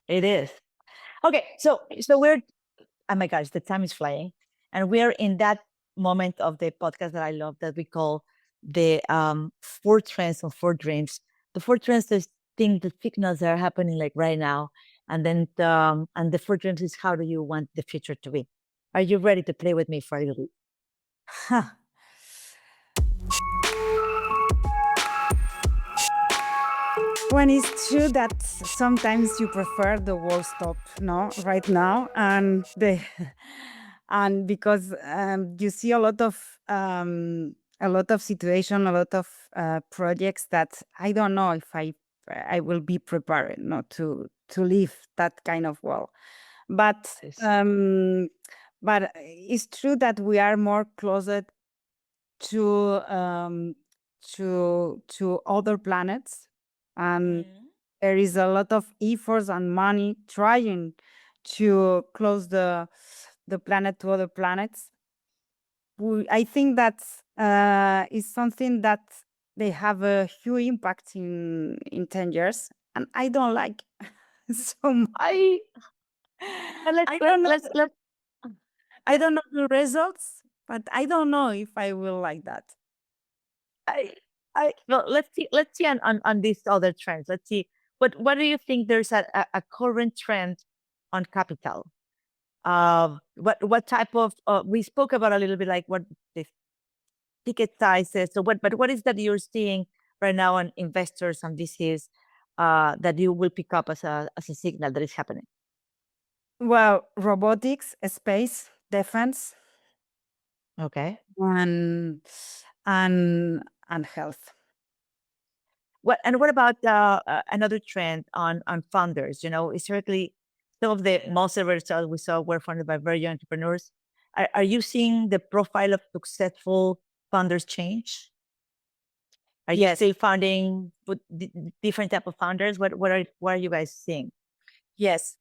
It is. Okay, so we're, oh my gosh, the time is flying, and we're in that moment of the podcast that I love that we call the 4 trends and 4 dreams. The 4 trends is things, the signals that are happening like right now, and then and the 4 dreams is how do you want the future to be? Are you ready to play with me for a little? When it's true that sometimes you prefer the world stop, no, right now, and and because you see a lot of situation, a lot of projects that I don't know if I will be prepared not to live that kind of world, but Yes. but it's true that we are more closer to other planets, and there is a lot of efforts and money trying to close the planet to other planets. I think that is something that they have a huge impact in 10 years, and I don't like so much. I let's I don't know. let's I don't know the results, but I don't know if I will like that. well, let's see on these other trends. Let's see what do you think there's a current trend on capital? What type of we spoke about a little bit like what the ticket sizes. So what is that you're seeing right now on investors and VCs that you will pick up as a signal that is happening? Well, robotics, space, defense, Okay. and and health. What about another trend on founders? Historically, some of the most ever startups we saw were founded by very young entrepreneurs. Are you seeing the profile of successful founders change? Are you Yes, still founding with different type of founders? What are you guys seeing? yes.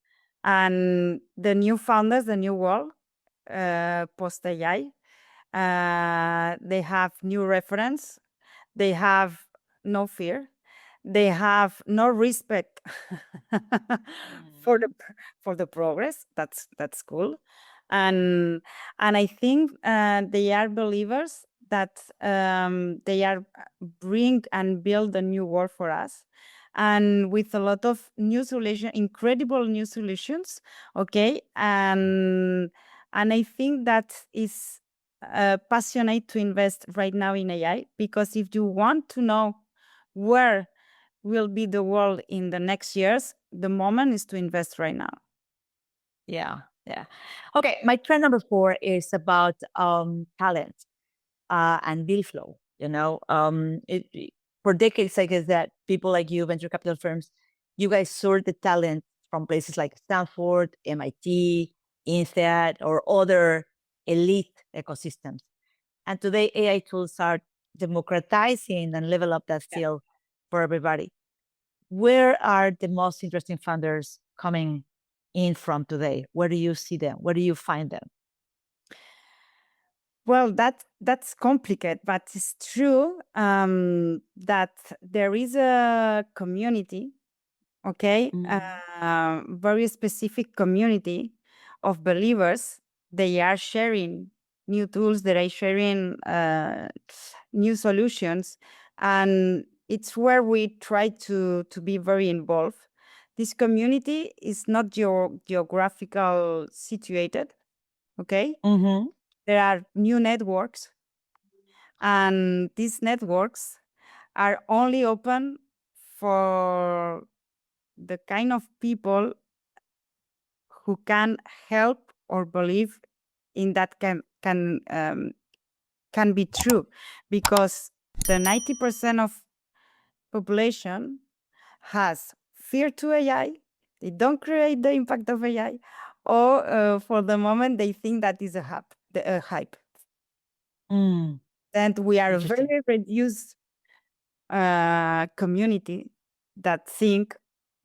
And the new founders, the new world, post AI, they have new reference. They have no fear. They have no respect for the for the progress. That's cool, and I think they are believers that they are bring and build a new world for us, and with a lot of new solution, incredible new solutions. Okay, and I think that is passionate to invest right now in AI, because if you want to know where will be the world in the next years, the moment is to invest right now. Yeah, yeah. Okay, my trend number 4 is about talent and deal flow. For decades, I guess that people like you, venture capital firms, you guys sort the talent from places like Stanford, MIT, INSEAD, or other elite ecosystems. And today, AI tools are democratizing and level up that skill for everybody. Where are the most interesting funders coming in from today? Where do you see them? Where do you find them? Well, that's complicated, but it's true that there is a community, okay, very specific community of believers. They are sharing new tools. They are sharing new solutions, and it's where we try to be very involved. This community is not geographical situated, okay. Mm-hmm. There are new networks, and these networks are only open for the kind of people who can help or believe in that can be true, because the 90% of population has fear to AI. They don't create the impact of AI, or for the moment they think that is a hype. And we are a Interesting. very reduced community that think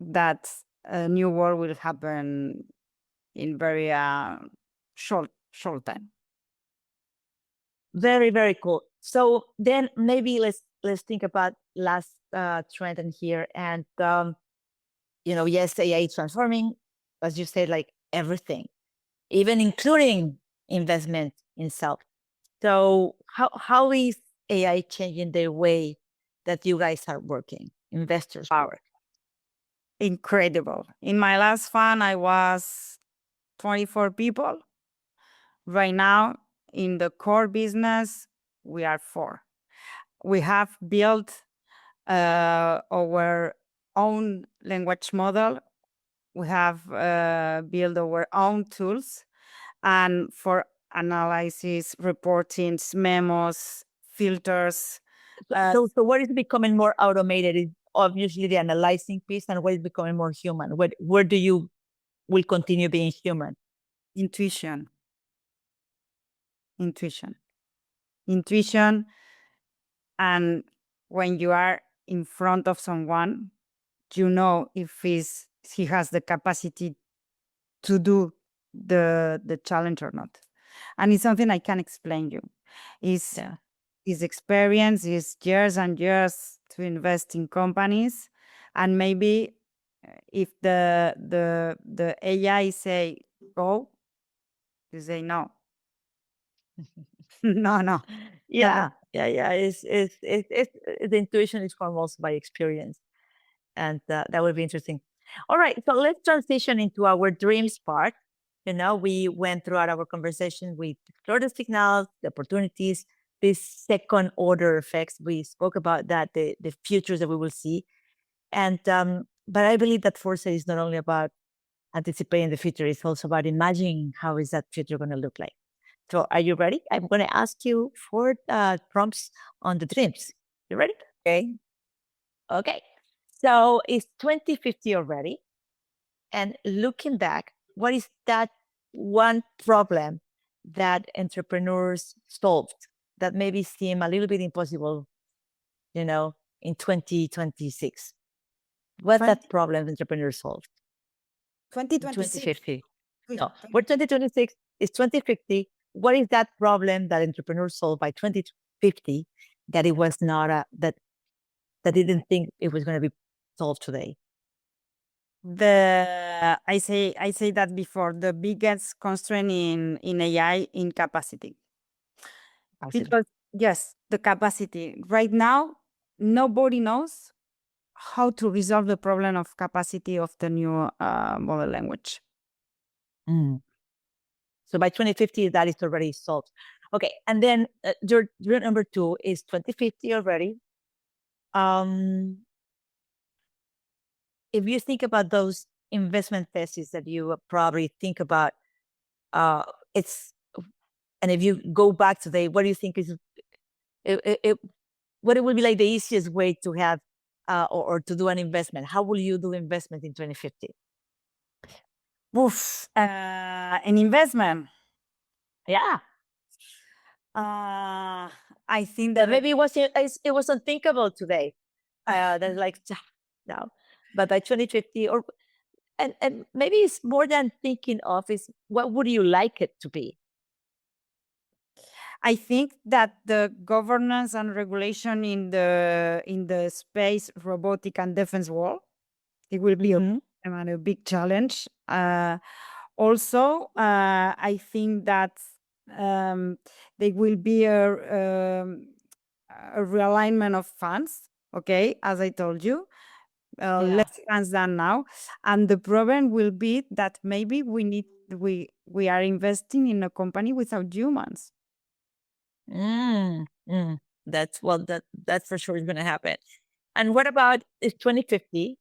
that a new war will happen in very short time. Very, very cool. So then maybe let's think about last trend in here. And yes, AI is transforming, as you said, like everything, even including investment in self. So how is AI changing the way that you guys are working, investors power? Incredible. In my last fund, I was 24 people. Right now, in the core business, we are 4. We have built our own language model. We have built our own tools, and for analysis, reportings, memos, filters. So what is becoming more automated is obviously the analyzing piece, and what is becoming more human? Where do you will continue being human? Intuition, intuition, intuition. And when you are in front of someone, you know if he has the capacity to do the challenge or not. And it's something I can explain you. Is Yeah. his experience is years and years to invest in companies, and maybe if the AI say go, you say no. No, no. Yeah, yeah. It's the intuition is formed also by experience, and that would be interesting. All right, so let's transition into our dreams part. We went throughout our conversation, we explored the signals, the opportunities, these second order effects. We spoke about that, the futures that we will see. And but I believe that foresight is not only about anticipating the future, it's also about imagining how is that future going to look like. So are you ready? I'm going to ask you for prompts on the dreams. You ready? Okay. Okay. So it's 2050 already. And looking back, what is that one problem that entrepreneurs solved that maybe seem a little bit impossible, in 2026? What's that problem entrepreneurs solved? 2026. 2050. No, we're 2026, it's 2050. What is that problem that entrepreneurs solved by 2050 that it was not that didn't think it was going to be solved today? I say that before, the biggest constraint in AI in capacity. Because yes, the capacity. Right now, nobody knows how to resolve the problem of capacity of the new model language. So by 2050, that is already solved. Okay, and then your number 2 is 2050 already. If you think about those investment theses that you probably think about, and if you go back today, what do you think is what it would be like the easiest way to have or to do an investment? How will you do investment in 2050? An investment. Yeah. I think That that maybe it was unthinkable today. That's like no, but by 2050 and maybe it's more than thinking of, is what would you like it to be? I think that the governance and regulation in the space, robotic and defense world, it will be a big challenge. Also, I think that there will be a realignment of funds. Okay, as I told you, less funds than now, and the problem will be that maybe we are investing in a company without humans. That's that's for sure is going to happen. And what about 2050?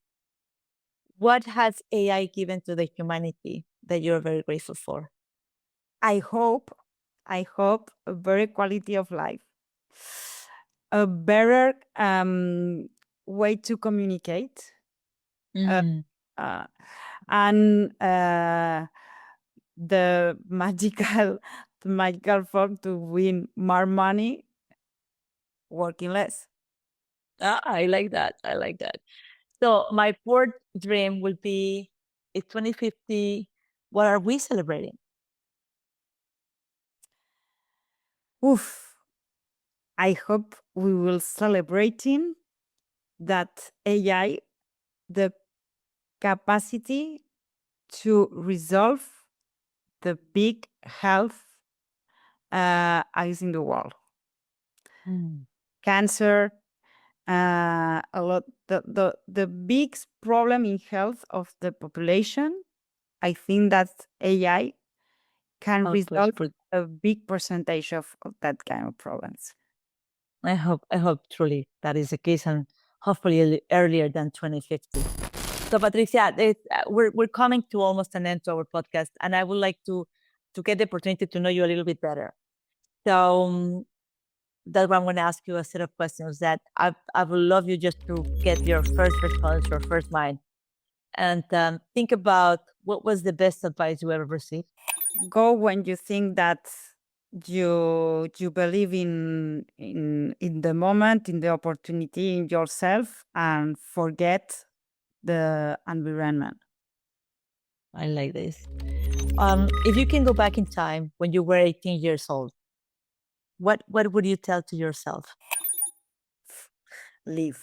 What has AI given to the humanity that you're very grateful for? I hope a better quality of life, a better way to communicate, and the magical form to win more money working less. I like that. I like that. So my fourth dream will be, in 2050, what are we celebrating? I hope we will celebrating that AI, the capacity to resolve the big health issues in the world. Cancer, a lot, the big problem in health of the population. I think that AI can resolve a big percentage of that kind of problems. I hope truly that is the case, and hopefully earlier than 2050. So Patricia, we're coming to almost an end to our podcast, and I would like to get the opportunity to know you a little bit better. So that's why I'm going to ask you a set of questions that I would love you just to get your first response, your first mind, and think about what was the best advice you ever received. Go when you think that you believe in the moment, in the opportunity, in yourself, and forget the environment. I like this. If you can go back in time when you were 18 years old, what would you tell to yourself? Live.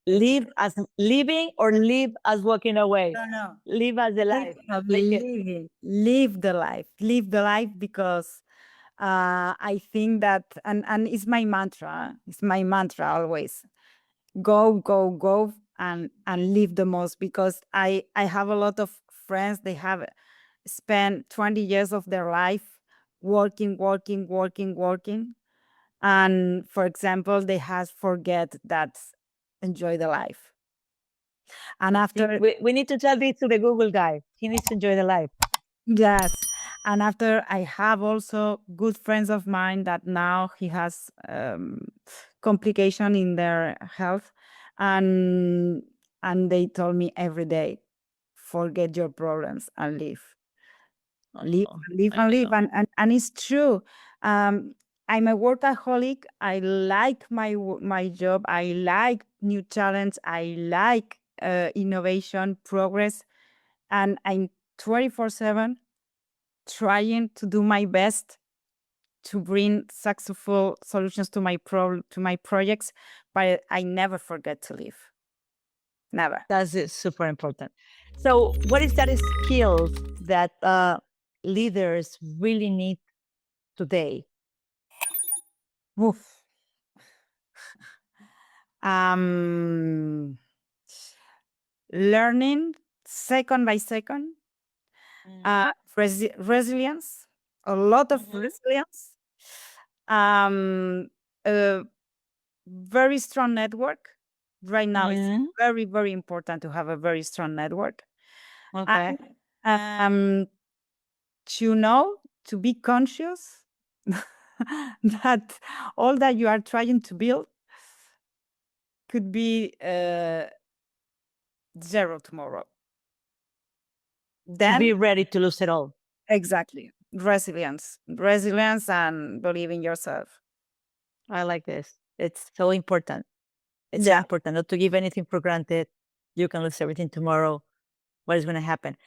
Live as living, or live as walking away? No. Live as a life. Live the life. Live the life, because I think that, and it's my mantra. It's my mantra always. Go, and live the most, because I have a lot of friends, they have spent 20 years of their life working, working, working, working. And for example, they have forget that enjoy the life. And See, after, we need to tell this to the Google guy. He needs to enjoy the life. yes, and after I have also good friends of mine that now he has complication in their health, and they told me every day, forget your problems and live. Live Oh, and live I and live, know. and it's true. I'm a workaholic. I like my job. I like new challenge. I like innovation, progress, and I'm 24/7 trying to do my best to bring successful solutions to to my projects. But I never forget to live. Never. That's super important. So, what is that skills that leaders really need today? Oof. Um, Learning second by second, resilience, a lot of Mhm. resilience, a very strong network. Right now, it's Mhm. very, very important to have a very strong network. Okay. And to know, to be conscious that all that you are trying to build could be zero tomorrow. To be Then, ready to lose it all. exactly, resilience, and believe in yourself. I like this. It's so important. It's so Yeah. important not to give anything for granted. You can lose everything tomorrow. What is going to happen?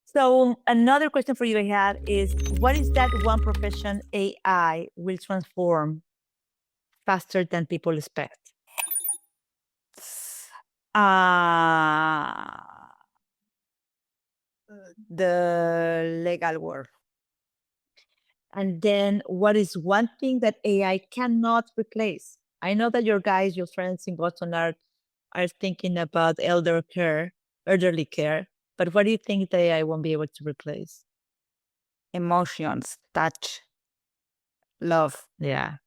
So, another question for you I had is what is that one profession AI will transform faster than people expect? Uh, the legal world. And then what is one thing that AI cannot replace? I know that your guys, your friends in Boston are thinking about elderly care, but what do you think that AI won't be able to replace? Emotions, touch, love, Yeah,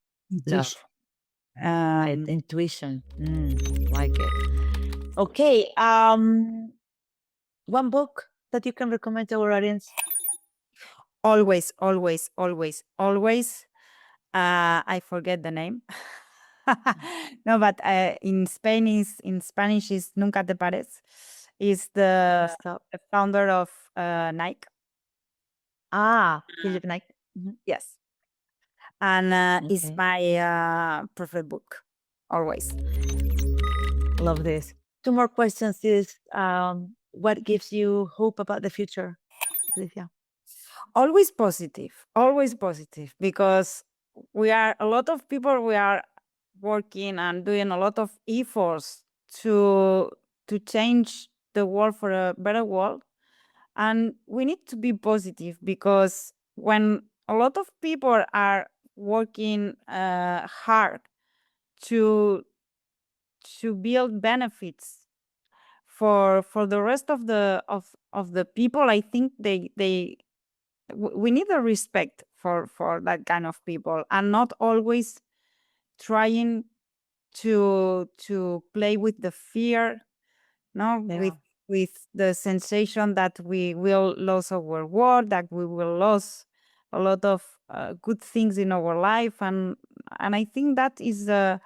love, intuition. right? Um, Intuition. Like it. Okay. One book that you can recommend to our audience? Always, always, always, always. I forget the name. No, but in Spanish is Nunca te pares. Is Stop. the founder of Nike. Philip Knight. Mhm. Yes, and it's Okay. my preferred book. Always. Love this. Two more questions is what gives you hope about the future, Patricia? Always positive, because we are a lot of people, we are working and doing a lot of efforts to change the world for a better world, and we need to be positive, because when a lot of people are working hard to build benefits for the rest of the people, I think we need a respect for that kind of people, and not always trying to play with the fear, no, Yeah. with the sensation that we will lose our world, that we will lose a lot of good things in our life, and I think that is a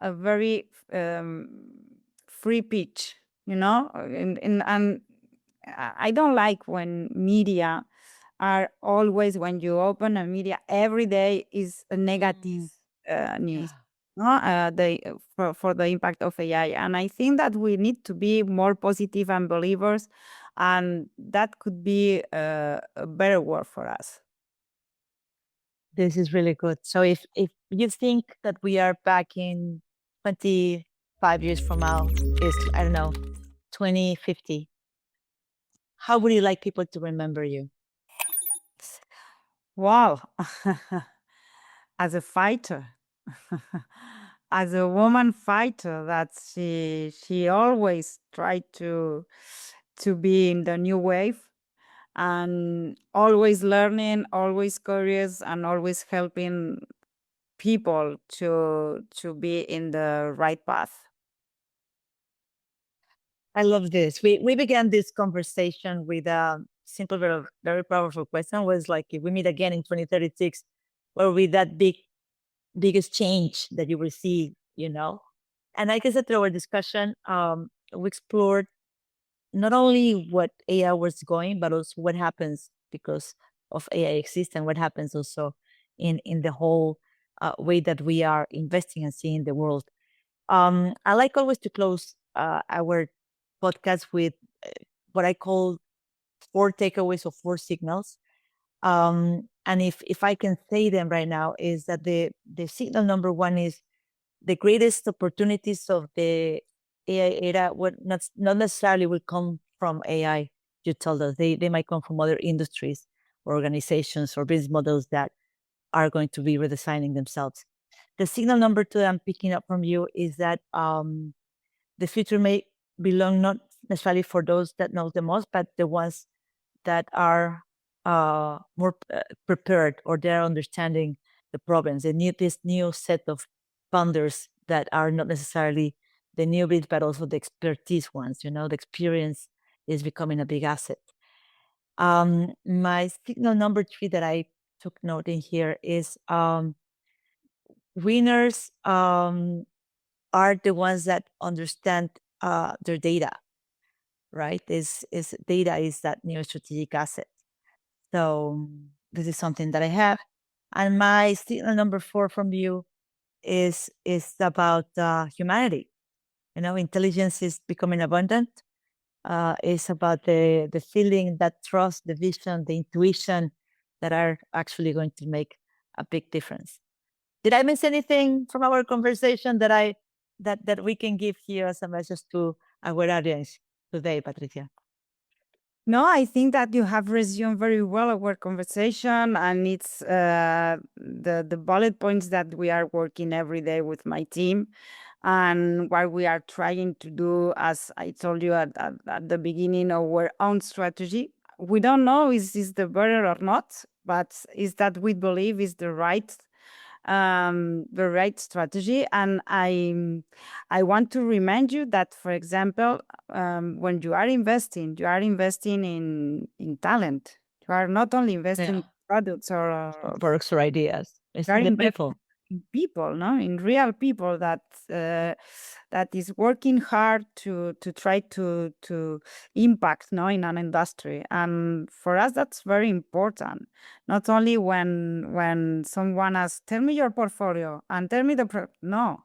very free pitch, and I don't like when media are always, when you open a media every day is a negative news, Yeah. no, for the impact of AI. And I think that we need to be more positive and believers, and that could be a better word for us. This is really good. So if you think that we are back in 25 years from now, is I don't know, 2050, how would you like people to remember you? Wow. As a fighter, as a woman fighter, that she always tried to be in the new wave and always learning, always curious, and always helping people to be in the right path. I love this. We began this conversation with a simple, very powerful question. Was like, if we meet again in 2036, what will be that biggest change that you will see? And I guess that through our discussion, we explored not only what AI was going, but also what happens because of AI exists and what happens also in the whole way that we are investing and seeing the world. I like always to close our podcast with what I call 4 takeaways or 4 signals. And if I can say them right now, is that the signal number one is the greatest opportunities of the AI era would not necessarily will come from AI. You told us they might come from other industries or organizations or business models that are going to be redesigning themselves. The signal number two that I'm picking up from you is that the future may belong not necessarily for those that know the most, but the ones that are more prepared or they're understanding the problems. They need this new set of founders that are not necessarily the newbies, but also the expertise ones. The experience is becoming a big asset. My signal number three that I took note in here is winners are the ones that understand their data, right? Is data is that new strategic asset. So this is something that I have. And my signal number four from you is about humanity. Intelligence is becoming abundant. It's about the feeling, that trust, the vision, the intuition that are actually going to make a big difference. Did I miss anything from our conversation that we can give here as a message to our audience today, Patricia? No, I think that you have resumed very well our conversation, and it's the bullet points that we are working every day with my team, and what we are trying to do, as I told you at the beginning, our own strategy. We don't know is this the better or not, but is that we believe is the right strategy. And I want to remind you that, for example, when you are investing in talent. You are not only investing in products or works or ideas. It's you are the investing people. in people, no, in real people that is working hard to try to impact, no, in an industry. And for us, that's very important. Not only when someone asks, "Tell me your portfolio," and tell me no.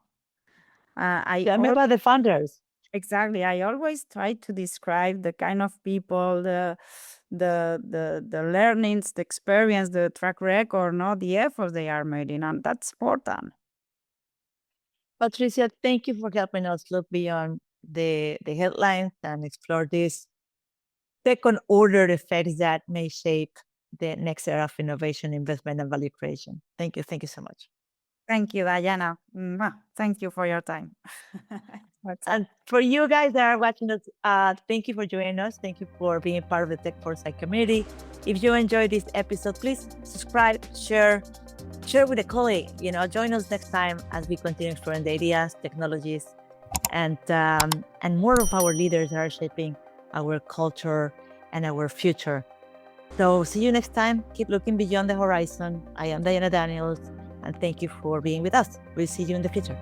Tell me about the funders. Exactly. I always try to describe the kind of people, the learnings, the experience, the track record, not the effort they are making, and that's important. Patricia, thank you for helping us look beyond the headlines and explore these second order effects that may shape the next era of innovation, investment, and value creation. Thank you. Thank you so much. Thank you, Diana. Thank you for your time. And for you guys that are watching us, thank you for joining us. Thank you for being part of the Tech4sight community. If you enjoyed this episode, please subscribe, share with a colleague. Join us next time as we continue exploring the ideas, technologies, and more of our leaders that are shaping our culture and our future. So see you next time. Keep looking beyond the horizon. I am Diana Daniels, and thank you for being with us. We'll see you in the future.